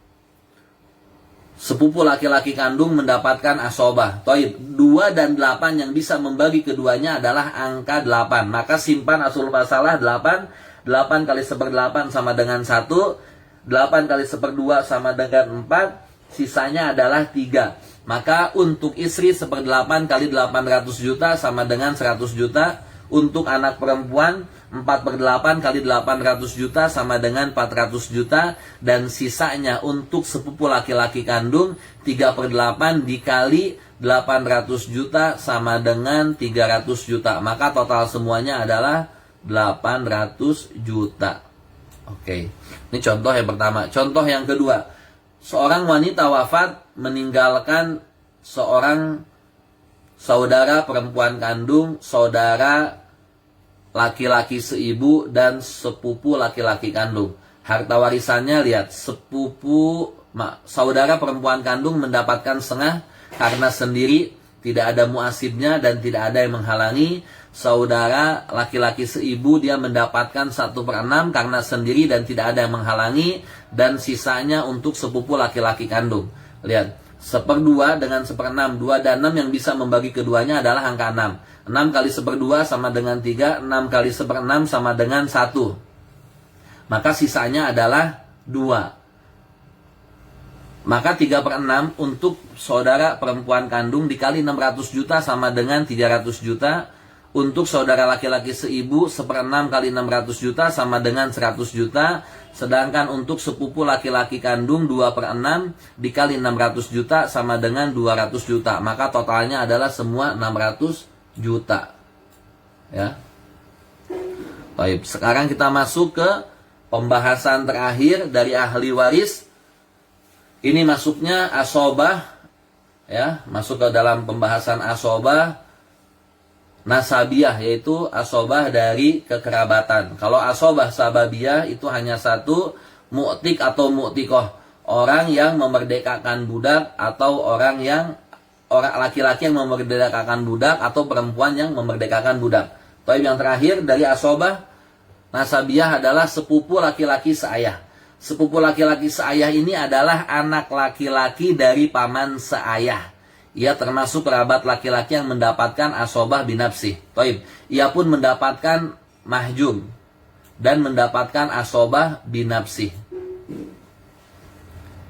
sepupu laki-laki kandung mendapatkan asobah. Toib, 2 dan 8 yang bisa membagi keduanya adalah angka 8. Maka simpan asul masalah 8. 8 kali 1/8 sama dengan 1. 8 kali 1/2 sama dengan 4. Sisanya adalah 3. Maka untuk istri 1/8 kali 800 juta sama dengan 100 juta. Untuk anak perempuan 4/8 kali 800 juta sama dengan 400 juta. Dan sisanya untuk sepupu laki-laki kandung 3/8 dikali 800 juta sama dengan 300 juta. Maka total semuanya adalah 800 juta. Oke, ini contoh yang pertama. Contoh yang kedua, seorang wanita wafat meninggalkan seorang saudara perempuan kandung, saudara laki-laki seibu, dan sepupu laki-laki kandung. Harta warisannya lihat, saudara perempuan kandung mendapatkan setengah karena sendiri, tidak ada muasibnya dan tidak ada yang menghalangi. Saudara laki-laki seibu dia mendapatkan 1/6 karena sendiri dan tidak ada yang menghalangi. Dan sisanya untuk sepupu laki-laki kandung. Lihat, 1/2 dengan 1/6. 2 dan 6 yang bisa membagi keduanya adalah angka 6. 6 kali 1/2 sama dengan 3. 6 kali 1/6 sama dengan 1. Maka sisanya adalah 2. Maka 3/6 untuk saudara perempuan kandung dikali 600 juta sama dengan 300 juta. Untuk saudara laki-laki seibu 1/6 kali 600 juta sama dengan 100 juta. Sedangkan untuk sepupu laki-laki kandung 2/6 dikali 600 juta sama dengan 200 juta. Maka totalnya adalah semua 600 juta. Ya. Baik, sekarang kita masuk ke pembahasan terakhir dari ahli waris. Ini masuknya asobah, ya, masuk ke dalam pembahasan asobah. nasabiyah, yaitu asobah dari kekerabatan. Kalau asobah sababiyah itu hanya satu, mu'tik atau mu'tikoh, orang yang memerdekakan budak atau orang laki-laki yang memerdekakan budak atau perempuan yang memerdekakan budak. Tapi yang terakhir dari asobah nasabiyah adalah sepupu laki-laki seayah. Sepupu laki-laki seayah ini adalah anak laki-laki dari paman seayah. Ia termasuk kerabat laki-laki yang mendapatkan asobah binafsih. Taib. Ia pun mendapatkan mahjum dan mendapatkan asobah binafsih.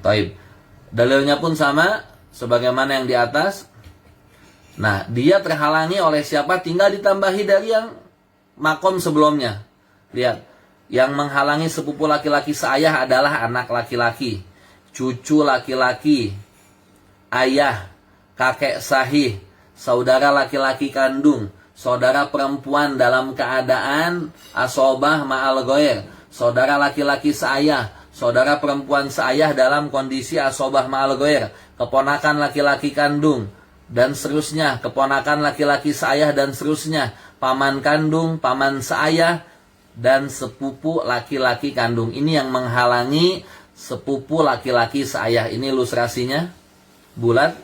Taib. Dalilnya pun sama sebagaimana yang di atas. Nah, dia terhalangi oleh siapa? Tinggal ditambahi dari yang makom sebelumnya. Lihat, yang menghalangi sepupu laki-laki seayah adalah anak laki-laki, cucu laki-laki, ayah, kakek sahih, saudara laki-laki kandung, saudara perempuan dalam keadaan asobah ma'al goyer, saudara laki-laki seayah, saudara perempuan seayah dalam kondisi asobah ma'al goyer, keponakan laki-laki kandung, dan seterusnya, keponakan laki-laki seayah dan seterusnya, paman kandung, paman seayah, dan sepupu laki-laki kandung. Ini yang menghalangi sepupu laki-laki seayah. Ini ilustrasinya bulat.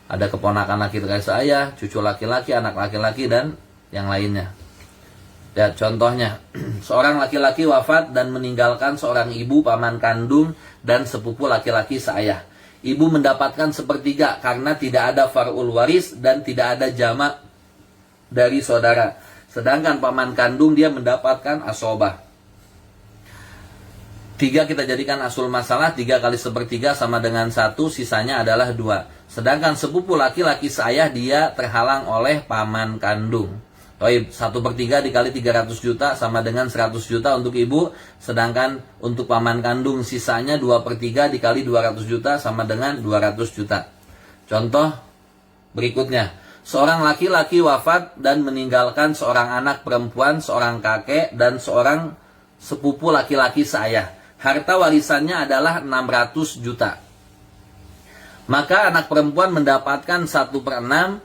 Ada keponakan laki-laki seayah, cucu laki-laki, anak laki-laki, dan yang lainnya. Ya, contohnya, seorang laki-laki wafat dan meninggalkan seorang ibu, paman kandung, dan sepupu laki-laki seayah. Ibu mendapatkan sepertiga karena tidak ada far'ul waris dan tidak ada jamak dari saudara. Sedangkan paman kandung dia mendapatkan asobah. 3 kita jadikan asul masalah, 3 kali sepertiga sama dengan 1, sisanya adalah 2. Sedangkan sepupu laki-laki seayah dia terhalang oleh paman kandung. 1/3 dikali 300 juta sama dengan 100 juta untuk ibu. Sedangkan untuk paman kandung sisanya 2/3 dikali 200 juta sama dengan 200 juta. Contoh berikutnya. Seorang laki-laki wafat dan meninggalkan seorang anak perempuan, seorang kakek, dan seorang sepupu laki-laki seayah. Harta warisannya adalah 600 juta. Maka anak perempuan mendapatkan 1/6,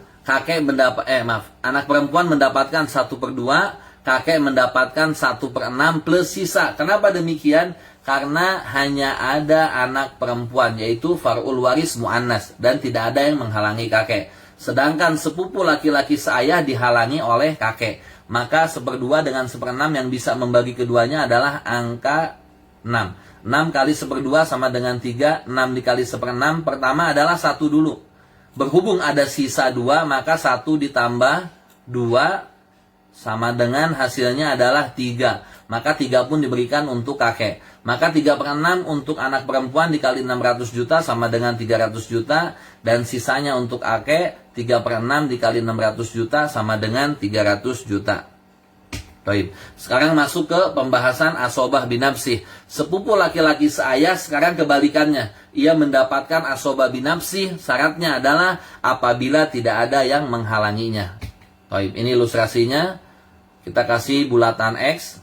anak perempuan mendapatkan 1/2, kakek mendapatkan 1/6 plus sisa. Kenapa demikian? Karena hanya ada anak perempuan, yaitu far'ul waris mu'annas, dan tidak ada yang menghalangi kakek. Sedangkan sepupu laki-laki seayah dihalangi oleh kakek. Maka 1/2 dengan 1/6 yang bisa membagi keduanya adalah angka 6. 6 kali 1/2 sama dengan 3. 6 dikali 1/6. Pertama adalah 1 dulu. Berhubung ada sisa 2, maka 1 ditambah 2 sama dengan hasilnya adalah 3. Maka 3 pun diberikan untuk kakek. Maka 3/6 untuk anak perempuan dikali 600 juta sama dengan 300 juta. Dan sisanya untuk kakek 3/6 dikali 600 juta sama dengan 300 juta. Baik. Sekarang masuk ke pembahasan asobah binafsih. Sepupu laki-laki seayah sekarang kebalikannya. Ia mendapatkan asobah binafsih. Syaratnya adalah apabila tidak ada yang menghalanginya. Baik. Ini ilustrasinya. Kita kasih bulatan X.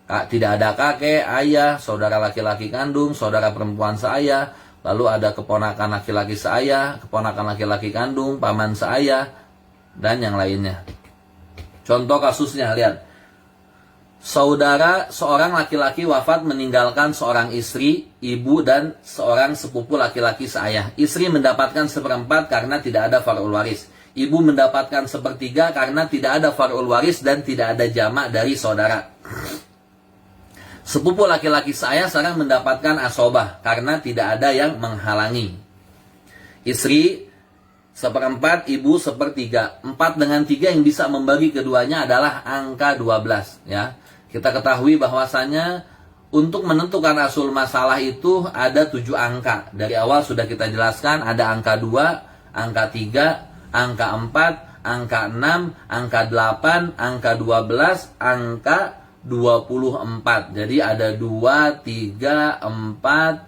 Tidak ada kakek, ayah, saudara laki-laki kandung, saudara perempuan seayah, lalu ada keponakan laki-laki seayah, keponakan laki-laki kandung, paman seayah, dan yang lainnya. Contoh kasusnya, lihat. Saudara seorang laki-laki wafat meninggalkan seorang istri, ibu, dan seorang sepupu laki-laki seayah. Istri mendapatkan 1/4 karena tidak ada far'ul waris. Ibu mendapatkan 1/3 karena tidak ada far'ul waris dan tidak ada jamak dari saudara. Sepupu laki-laki seayah sekarang mendapatkan asobah karena tidak ada yang menghalangi. Istri 1/4, ibu 1/3. 4 dengan 3 yang bisa membagi keduanya adalah angka 12. Ya. Kita ketahui bahwasanya untuk menentukan asul masalah itu ada 7 angka. Dari awal sudah kita jelaskan ada angka 2, angka 3, angka 4, angka 6, angka 8, angka 12, angka 24. Jadi ada 2, 3, 4,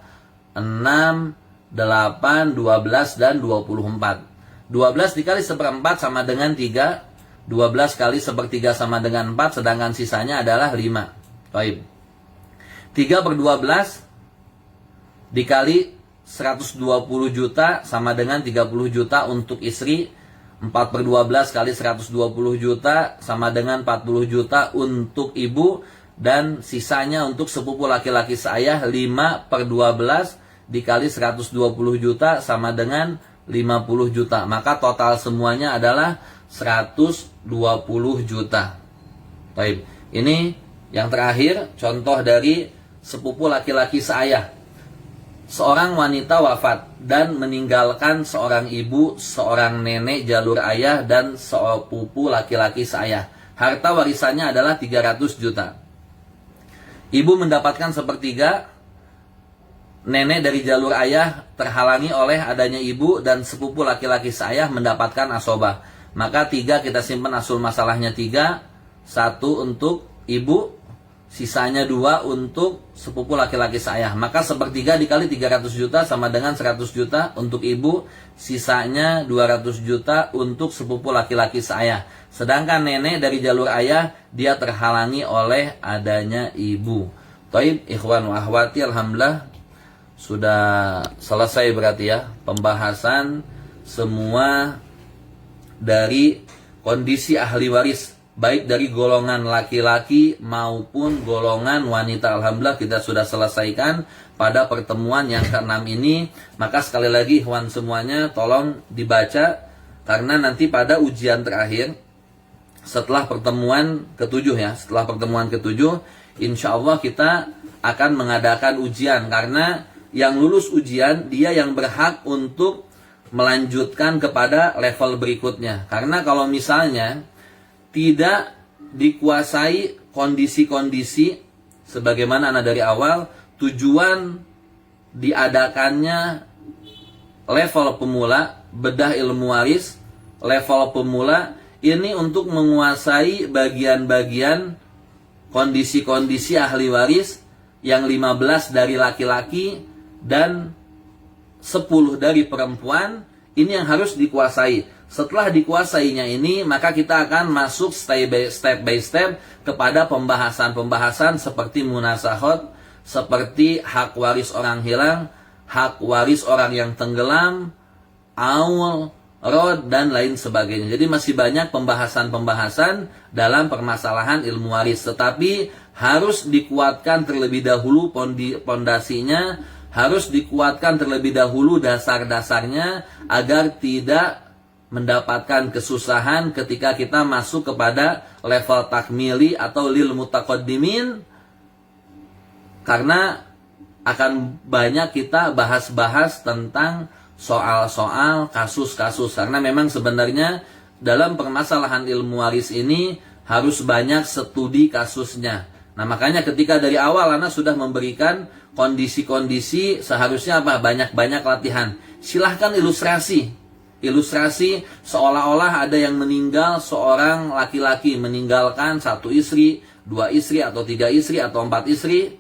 6, 8, 12, dan 24. 12 dikali 1/4 sama dengan 3. 12 kali 1/3 sama dengan 4. Sedangkan sisanya adalah 5. Baik. 3/12 dikali 120 juta sama dengan 30 juta untuk istri. 4/12 kali 120 juta sama dengan 40 juta untuk ibu, dan sisanya untuk sepupu laki-laki saya 5/12 dikali 120 juta sama dengan 50 juta. Maka total semuanya adalah 120 juta. Baik, ini yang terakhir contoh dari sepupu laki-laki saya. Seorang wanita wafat dan meninggalkan seorang ibu, seorang nenek jalur ayah, dan sepupu laki-laki saya. Harta warisannya adalah 300 juta. Ibu mendapatkan sepertiga, nenek dari jalur ayah terhalangi oleh adanya ibu, dan sepupu laki-laki saya mendapatkan asobah. Maka 3 kita simpan asul masalahnya 3, 1 untuk ibu, sisanya 2 untuk sepupu laki-laki saya. Maka sepertiga dikali 300 juta sama dengan 100 juta untuk ibu, sisanya 200 juta untuk sepupu laki-laki saya. Sedangkan nenek dari jalur ayah, dia terhalangi oleh adanya ibu. Taib, ikhwan wa akhwati, alhamdulillah sudah selesai berarti ya pembahasan semua dari kondisi ahli waris, baik dari golongan laki-laki maupun golongan wanita. Alhamdulillah kita sudah selesaikan pada pertemuan yang ke-6 ini. Maka sekali lagi ikhwan semuanya tolong dibaca, karena nanti pada ujian terakhir setelah pertemuan ke-7 ya, setelah pertemuan ke-7 insya Allah kita akan mengadakan ujian, karena yang lulus ujian dia yang berhak untuk melanjutkan kepada level berikutnya. Karena kalau misalnya tidak dikuasai kondisi-kondisi sebagaimana anak dari awal, tujuan diadakannya level pemula, bedah ilmu waris, level pemula ini untuk menguasai bagian-bagian kondisi-kondisi ahli waris yang 15 dari laki-laki dan 10 dari perempuan, ini yang harus dikuasai. Setelah dikuasainya ini, maka kita akan masuk step by step kepada pembahasan-pembahasan seperti munasahot, seperti hak waris orang hilang, hak waris orang yang tenggelam, aul, rod, dan lain sebagainya. Jadi masih banyak pembahasan-pembahasan dalam permasalahan ilmu waris. Tetapi harus dikuatkan terlebih dahulu pondasinya, harus dikuatkan terlebih dahulu dasar-dasarnya agar tidak mendapatkan kesusahan ketika kita masuk kepada level takmili atau lil mutaqaddimin, karena akan banyak kita bahas-bahas tentang soal-soal kasus-kasus, karena memang sebenarnya dalam permasalahan ilmu waris ini harus banyak studi kasusnya. Nah makanya ketika dari awal Ana sudah memberikan kondisi-kondisi, seharusnya apa? Banyak-banyak latihan. Silahkan ilustrasi seolah-olah ada yang meninggal, seorang laki-laki meninggalkan 1 istri, 2 istri, atau 3 istri, atau 4 istri,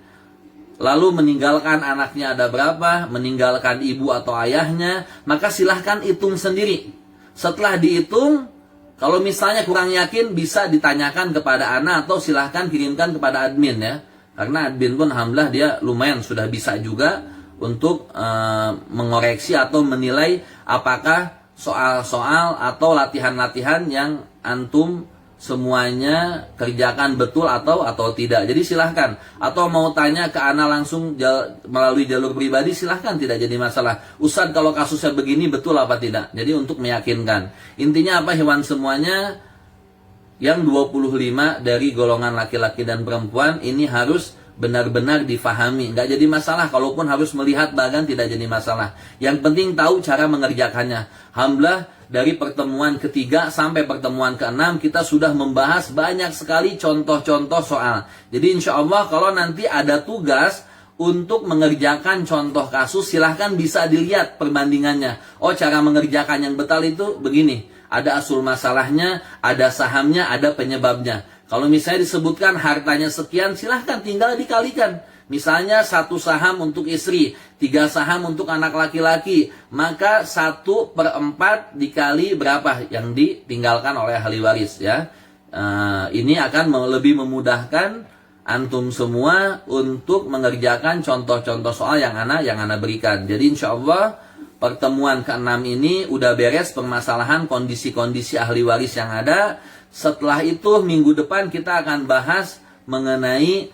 lalu meninggalkan anaknya ada berapa, meninggalkan ibu atau ayahnya. Maka silahkan hitung sendiri. Setelah dihitung, kalau misalnya kurang yakin bisa ditanyakan kepada Ana, atau silahkan kirimkan kepada admin ya, karena admin pun alhamdulillah dia lumayan sudah bisa juga untuk mengoreksi atau menilai apakah soal-soal atau latihan-latihan yang antum semuanya kerjakan betul atau tidak. Jadi silahkan, atau mau tanya ke Ana langsung melalui jalur pribadi, silahkan, tidak jadi masalah. Ustadz kalau kasusnya begini betul apa tidak? Jadi untuk meyakinkan. Intinya apa hewan semuanya, yang 25 dari golongan laki-laki dan perempuan ini harus benar-benar difahami. Nggak jadi masalah, kalaupun harus melihat bahkan tidak jadi masalah. Yang penting tahu cara mengerjakannya. Alhamdulillah dari pertemuan ke-3 sampai pertemuan ke-6 kita sudah membahas banyak sekali contoh-contoh soal. Jadi insya Allah kalau nanti ada tugas untuk mengerjakan contoh kasus, silahkan bisa dilihat perbandingannya. Oh, cara mengerjakan yang betul itu begini. Ada asul masalahnya, ada sahamnya, ada penyebabnya. Kalau misalnya disebutkan hartanya sekian, silahkan tinggal dikalikan. Misalnya 1 saham untuk istri, 3 saham untuk anak laki-laki, maka 1/4 dikali berapa yang ditinggalkan oleh ahli waris ya. Ini akan lebih memudahkan antum semua untuk mengerjakan contoh-contoh soal yang ana berikan. Jadi insya Allah pertemuan ke-6 ini udah beres permasalahan kondisi-kondisi ahli waris yang ada. Setelah itu minggu depan kita akan bahas mengenai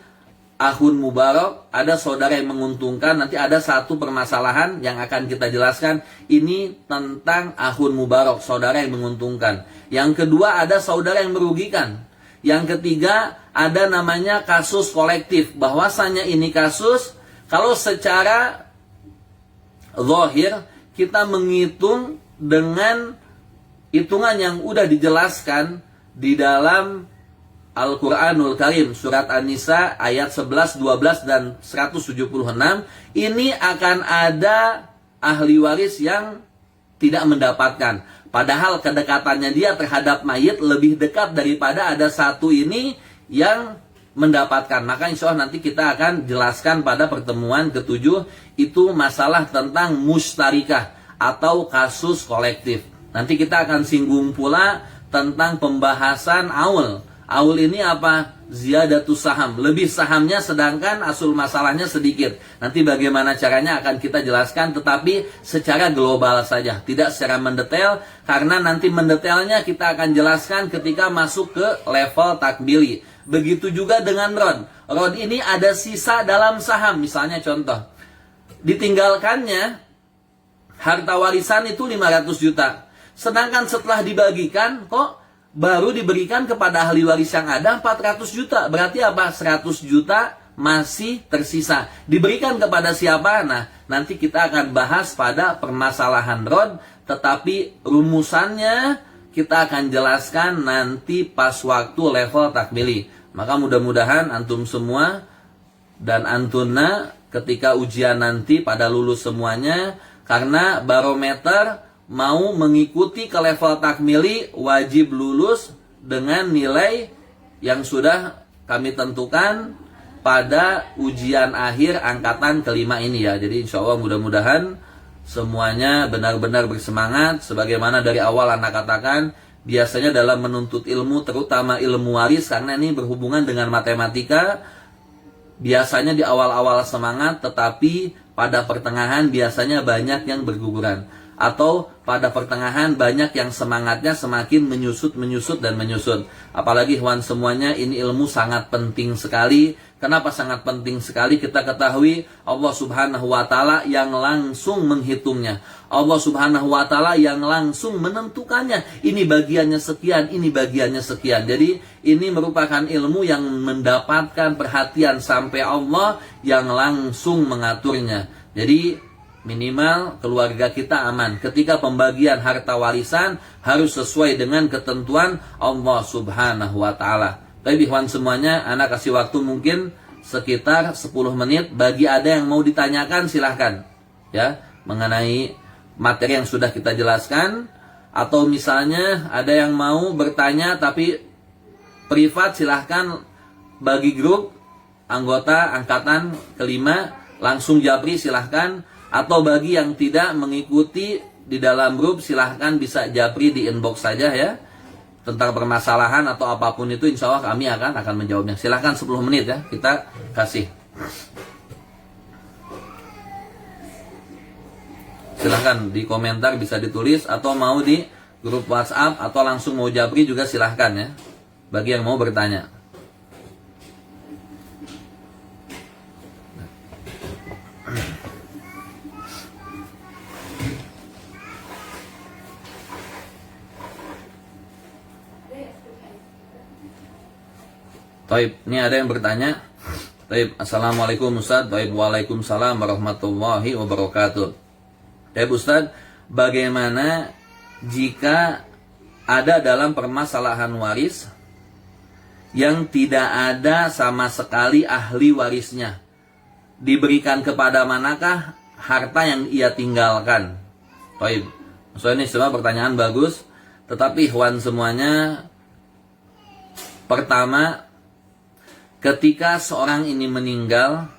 Ahun Mubarak. Ada saudara yang menguntungkan. Nanti ada satu permasalahan yang akan kita jelaskan. Ini tentang Ahun Mubarak, saudara yang menguntungkan. Yang kedua ada saudara yang merugikan. Yang ketiga ada namanya kasus kolektif. Bahwasanya ini kasus kalau secara zahir kita menghitung dengan hitungan yang udah dijelaskan di dalam Al-Quranul Karim, surat An-Nisa ayat 11, 12, dan 176. Ini akan ada ahli waris yang tidak mendapatkan. Padahal kedekatannya dia terhadap mayit lebih dekat daripada ada satu ini yang mendapatkan. Maka insya Allah nanti kita akan jelaskan pada pertemuan ke-7. Itu masalah tentang mustarikah atau kasus kolektif. Nanti kita akan singgung pula tentang pembahasan aul. Aul ini apa? Ziyadatus saham. Lebih sahamnya sedangkan asul masalahnya sedikit. Nanti bagaimana caranya akan kita jelaskan, tetapi secara global saja. Tidak secara mendetail, karena nanti mendetailnya kita akan jelaskan ketika masuk ke level takbili. Begitu juga dengan rod. Rod ini ada sisa dalam saham. Misalnya contoh, ditinggalkannya harta warisan itu 500 juta. Sedangkan setelah dibagikan kok baru diberikan kepada ahli waris yang ada 400 juta. Berarti apa? 100 juta masih tersisa. Diberikan kepada siapa? Nah, nanti kita akan bahas pada permasalahan rod. Tetapi rumusannya kita akan jelaskan nanti pas waktu level takmili. Maka mudah-mudahan antum semua dan antuna ketika ujian nanti pada lulus semuanya. Karena barometer mau mengikuti ke level takmili wajib lulus dengan nilai yang sudah kami tentukan pada ujian akhir angkatan kelima ini ya. Jadi insya Allah mudah-mudahan semuanya benar-benar bersemangat. Sebagaimana dari awal anak katakan, biasanya dalam menuntut ilmu, terutama ilmu waris, karena ini berhubungan dengan matematika, biasanya di awal-awal semangat, tetapi pada pertengahan biasanya banyak yang berguguran. Atau pada pertengahan banyak yang semangatnya semakin menyusut dan menyusut. Apalagi hewan semuanya, ini ilmu sangat penting sekali. Kenapa sangat penting sekali? Kita ketahui Allah Subhanahu wa Ta'ala yang langsung menghitungnya. Allah Subhanahu wa Ta'ala yang langsung menentukannya. Ini bagiannya sekian, ini bagiannya sekian. Jadi ini merupakan ilmu yang mendapatkan perhatian sampai Allah yang langsung mengaturnya. Jadi minimal keluarga kita aman. Ketika pembagian harta warisan harus sesuai dengan ketentuan Allah Subhanahu wa Ta'ala. Tapi ikhwan semuanya, anak kasih waktu mungkin sekitar 10 menit. Bagi ada yang mau ditanyakan silahkan ya, mengenai materi yang sudah kita jelaskan. Atau misalnya ada yang mau bertanya tapi privat, silahkan bagi grup anggota angkatan kelima langsung japri silahkan. Atau bagi yang tidak mengikuti di dalam grup, silahkan bisa japri di inbox saja ya. Tentang permasalahan atau apapun itu, insya Allah kami akan menjawabnya. Silahkan 10 menit ya, kita kasih. Silahkan di komentar bisa ditulis, atau mau di grup WhatsApp, atau langsung mau japri juga silahkan ya. Bagi yang mau bertanya. Taib, ini ada yang bertanya. Taib, assalamualaikum Ustaz. Taib, waalaikumsalam warahmatullahi wabarakatuh. Taib Ustaz, bagaimana jika ada dalam permasalahan waris yang tidak ada sama sekali ahli warisnya? Diberikan kepada manakah harta yang ia tinggalkan? Taib, ini semua pertanyaan bagus. Tetapi ikhwan semuanya, pertama, ketika seorang ini meninggal,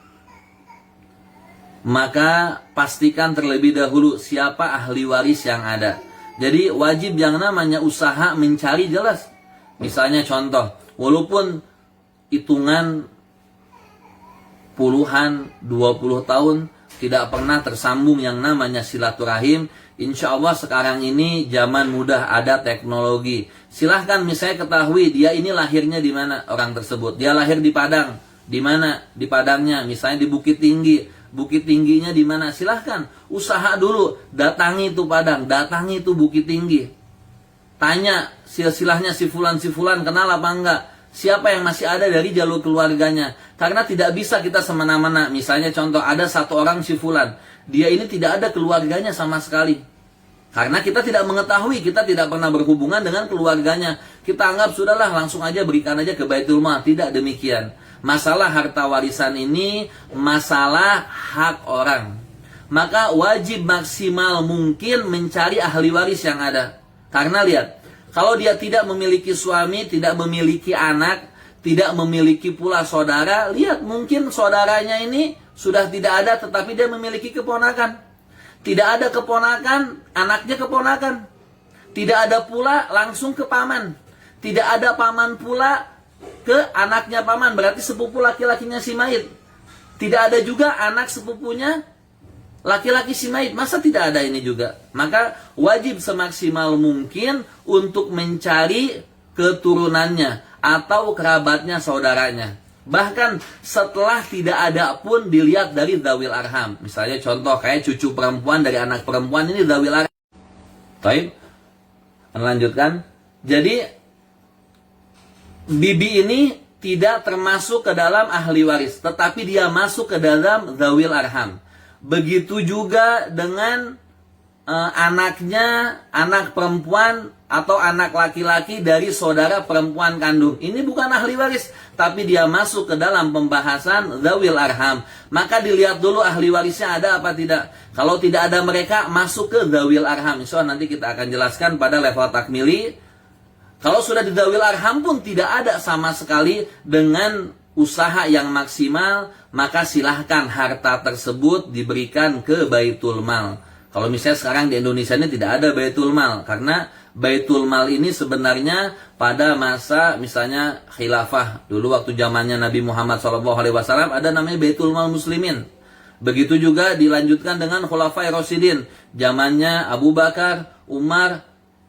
maka pastikan terlebih dahulu siapa ahli waris yang ada. Jadi wajib yang namanya usaha mencari jelas. Misalnya contoh, walaupun hitungan puluhan, 20 tahun, tidak pernah tersambung yang namanya silaturahim. Insya Allah sekarang ini zaman mudah, ada teknologi. Silahkan misalnya ketahui dia ini lahirnya di mana orang tersebut. Dia lahir di Padang. Di mana? Di Padangnya. Misalnya di Bukit Tinggi. Bukit Tingginya di mana? Silahkan. Usaha dulu. Datangi itu Padang. Datangi itu Bukit Tinggi. Tanya silsilahnya si fulan kenal apa enggak? Siapa yang masih ada dari jalur keluarganya? Karena tidak bisa kita semena-mena. Misalnya contoh, ada satu orang si fulan. Dia ini tidak ada keluarganya sama sekali. Karena kita tidak mengetahui, kita tidak pernah berhubungan dengan keluarganya. Kita anggap sudahlah, langsung aja berikan aja ke Baitul Mal. Tidak demikian. Masalah harta warisan ini masalah hak orang. Maka wajib maksimal mungkin mencari ahli waris yang ada. Karena lihat, kalau dia tidak memiliki suami, tidak memiliki anak, tidak memiliki pula saudara, lihat mungkin saudaranya ini sudah tidak ada tetapi dia memiliki keponakan. Tidak ada keponakan, anaknya keponakan. Tidak ada pula langsung ke paman. Tidak ada paman pula ke anaknya paman, berarti sepupu laki-lakinya si mayit. Tidak ada juga anak sepupunya laki-laki si mayit, masa tidak ada ini juga? Maka wajib semaksimal mungkin untuk mencari keturunannya atau kerabatnya, saudaranya. Bahkan setelah tidak ada pun dilihat dari dzawil arham. Misalnya contoh kayak cucu perempuan dari anak perempuan ini dzawil arham. Baik, lanjutkan. Jadi bibi ini tidak termasuk ke dalam ahli waris, tetapi dia masuk ke dalam dzawil arham. Begitu juga dengan anaknya, anak perempuan atau anak laki-laki dari saudara perempuan kandung. Ini bukan ahli waris, tapi dia masuk ke dalam pembahasan dzawil arham. Maka dilihat dulu ahli warisnya ada apa tidak. Kalau tidak ada mereka, masuk ke dzawil arham. Insya nanti kita akan jelaskan pada level takmili. Kalau sudah di dzawil arham pun tidak ada sama sekali dengan usaha yang maksimal, maka silahkan harta tersebut diberikan ke Baitul Mal. Kalau misalnya sekarang di Indonesia ini tidak ada Baitul Mal, karena Baitul Mal ini sebenarnya pada masa misalnya khilafah, dulu waktu zamannya Nabi Muhammad SAW ada namanya Baitul Mal Muslimin. Begitu juga dilanjutkan dengan Khulafa'i Rasyidin, zamannya Abu Bakar, Umar,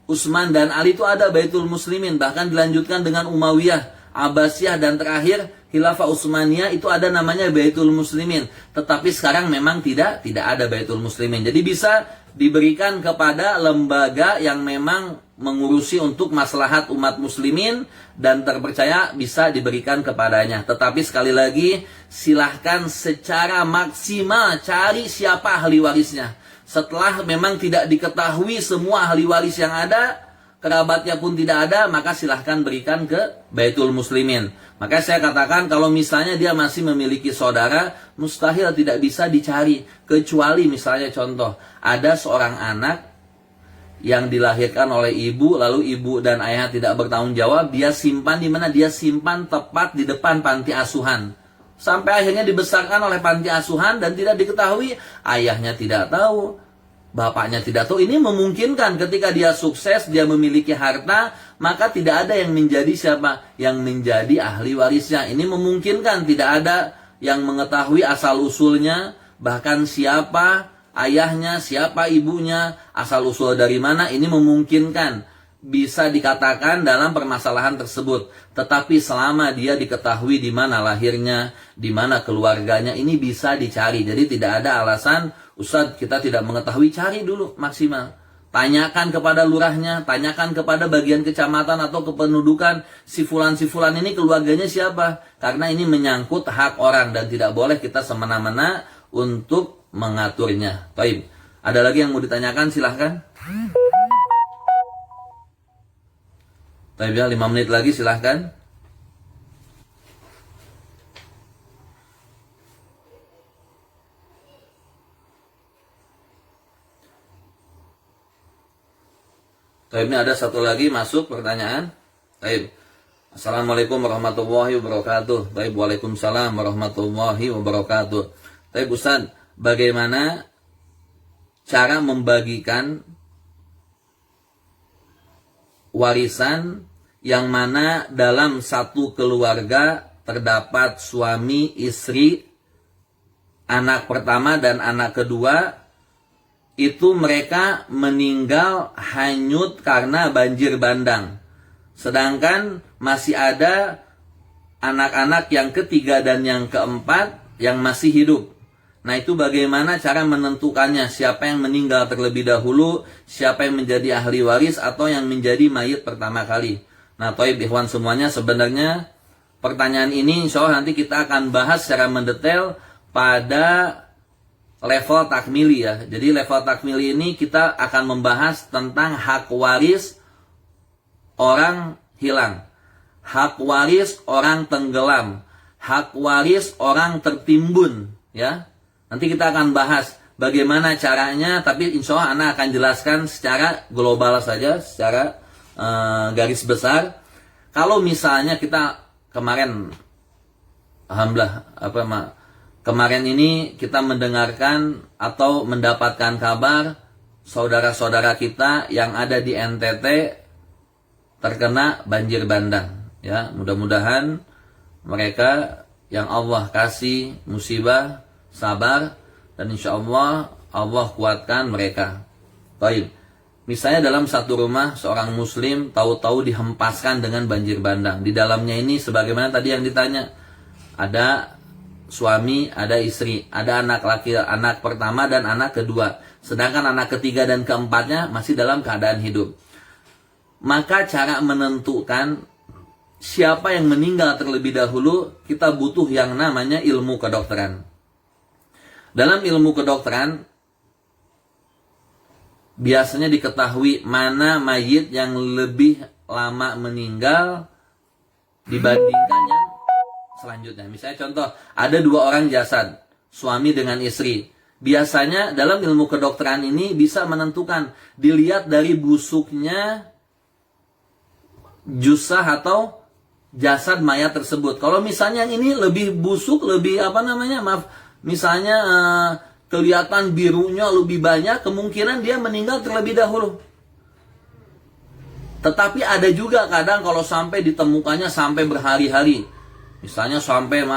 Utsman dan Ali itu ada Baitul Muslimin. Bahkan dilanjutkan dengan Umayyah, Abbasiyah dan terakhir Khilafah Utsmaniyah itu ada namanya Baitul Muslimin. Tetapi sekarang memang tidak ada Baitul Muslimin. Jadi bisa diberikan kepada lembaga yang memang mengurusi untuk maslahat umat muslimin dan terpercaya bisa diberikan kepadanya. Tetapi sekali lagi silahkan secara maksimal cari siapa ahli warisnya. Setelah memang tidak diketahui semua ahli waris yang ada, kerabatnya pun tidak ada, maka silahkan berikan ke Baitul Muslimin. Maka saya katakan kalau misalnya dia masih memiliki saudara, mustahil tidak bisa dicari. Kecuali misalnya contoh, ada seorang anak yang dilahirkan oleh ibu, lalu ibu dan ayah tidak bertanggung jawab, dia simpan di mana? Dia simpan tepat di depan panti asuhan. Sampai akhirnya dibesarkan oleh panti asuhan dan tidak diketahui, ayahnya tidak tahu, bapaknya tidak tahu. Ini memungkinkan ketika dia sukses, dia memiliki harta, maka tidak ada yang menjadi siapa? Yang menjadi ahli warisnya. Ini memungkinkan, tidak ada yang mengetahui asal-usulnya, bahkan siapa ayahnya, siapa ibunya, asal-usul dari mana. Ini memungkinkan, bisa dikatakan dalam permasalahan tersebut. Tetapi selama dia diketahui di mana lahirnya, di mana keluarganya, ini bisa dicari. Jadi tidak ada alasan, Ustadz, kita tidak mengetahui, cari dulu maksimal. Tanyakan kepada lurahnya, tanyakan kepada bagian kecamatan atau kependudukan, si fulan ini keluarganya siapa? Karena ini menyangkut hak orang dan tidak boleh kita semena-mena untuk mengaturnya. Baik, ada lagi yang mau ditanyakan? Silahkan. Baik ya, 5 menit lagi silahkan. Baik, ini ada satu lagi masuk pertanyaan. Baik. Assalamualaikum warahmatullahi wabarakatuh. Baik, waalaikumsalam warahmatullahi wabarakatuh. Baik, Ustaz, bagaimana cara membagikan warisan yang mana dalam satu keluarga terdapat suami, istri, anak pertama dan anak kedua itu mereka meninggal hanyut karena banjir bandang. Sedangkan masih ada anak-anak yang ketiga dan yang keempat yang masih hidup. Nah, itu bagaimana cara menentukannya, siapa yang meninggal terlebih dahulu, siapa yang menjadi ahli waris atau yang menjadi mayit pertama kali. Nah, Toib ikhwan semuanya, sebenarnya pertanyaan ini insya Allah nanti kita akan bahas secara mendetail pada level takmili ya. Jadi level takmili ini kita akan membahas tentang hak waris orang hilang, hak waris orang tenggelam, hak waris orang tertimbun ya. Nanti kita akan bahas bagaimana caranya, tapi insya Allah Ana akan jelaskan secara global saja, secara garis besar. Kalau misalnya kita kemarin, alhamdulillah, kemarin ini kita mendengarkan atau mendapatkan kabar saudara-saudara kita yang ada di NTT terkena banjir bandang. Ya, mudah-mudahan mereka yang Allah kasih musibah sabar, dan insya Allah Allah kuatkan mereka. Baik. Misalnya dalam satu rumah seorang muslim tahu-tahu dihempaskan dengan banjir bandang. Di dalamnya ini sebagaimana tadi yang ditanya, ada suami, ada istri, ada anak laki, anak pertama dan anak kedua. Sedangkan anak ketiga dan keempatnya masih dalam keadaan hidup. Maka cara menentukan siapa yang meninggal terlebih dahulu, kita butuh yang namanya ilmu kedokteran. Dalam ilmu kedokteran, biasanya diketahui mana mayit yang lebih lama meninggal dibandingkan yang selanjutnya. Misalnya contoh, ada dua orang jasad, suami dengan istri. Biasanya dalam ilmu kedokteran ini bisa menentukan, dilihat dari busuknya jusah atau jasad mayat tersebut. Kalau misalnya yang ini lebih busuk, lebih misalnya kelihatan birunya lebih banyak, kemungkinan dia meninggal terlebih dahulu. Tetapi ada juga kadang kalau sampai ditemukannya sampai berhari-hari. Misalnya sampai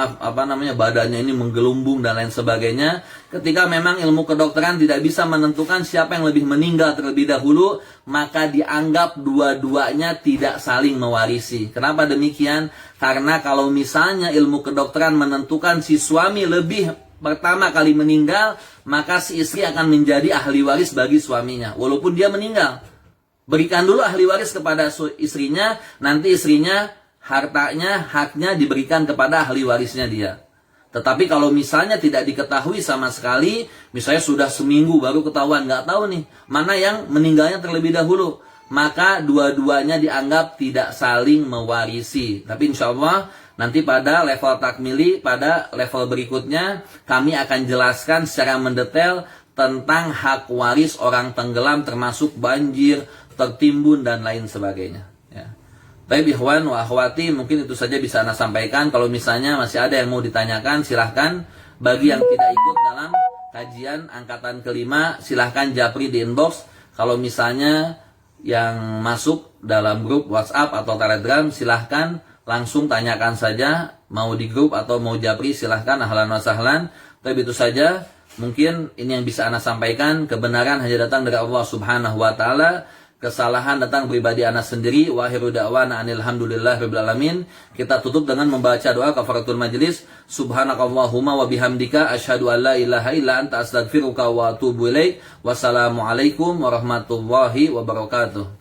badannya ini menggelumbung dan lain sebagainya. Ketika memang ilmu kedokteran tidak bisa menentukan siapa yang lebih meninggal terlebih dahulu, maka dianggap dua-duanya tidak saling mewarisi. Kenapa demikian? Karena kalau misalnya ilmu kedokteran menentukan si suami lebih pertama kali meninggal, maka si istri akan menjadi ahli waris bagi suaminya walaupun dia meninggal. Berikan dulu ahli waris kepada istrinya, nanti istrinya hartanya, haknya diberikan kepada ahli warisnya dia. Tetapi kalau misalnya tidak diketahui sama sekali, misalnya sudah seminggu baru ketahuan, nggak tahu nih mana yang meninggalnya terlebih dahulu, maka dua-duanya dianggap tidak saling mewarisi. Tapi insya Allah nanti pada level takmili, pada level berikutnya, kami akan jelaskan secara mendetail tentang hak waris orang tenggelam termasuk banjir, tertimbun, dan lain sebagainya. Ya. Baik ikhwan wa akhwati, mungkin itu saja bisa Anda sampaikan. Kalau misalnya masih ada yang mau ditanyakan, silahkan. Bagi yang tidak ikut dalam kajian angkatan kelima, silahkan japri di inbox. Kalau misalnya yang masuk dalam grup WhatsApp atau Telegram, silahkan langsung tanyakan saja, mau di grup atau mau japri, silahkan, ahlan wa sahlan. Tapi itu saja, mungkin ini yang bisa Anda sampaikan. Kebenaran hanya datang dari Allah Subhanahu wa Ta'ala, kesalahan datang pribadi Anda sendiri. Wa akhiru da'wana anil hamdulillah rabbil alamin. Kita tutup dengan membaca doa kafaratul majlis. Subhanakallahumma wa bihamdika asyhadu an la ilaha illa anta astaghfiruka wa atubu ilaik. Wassalamualaikum warahmatullahi wabarakatuh.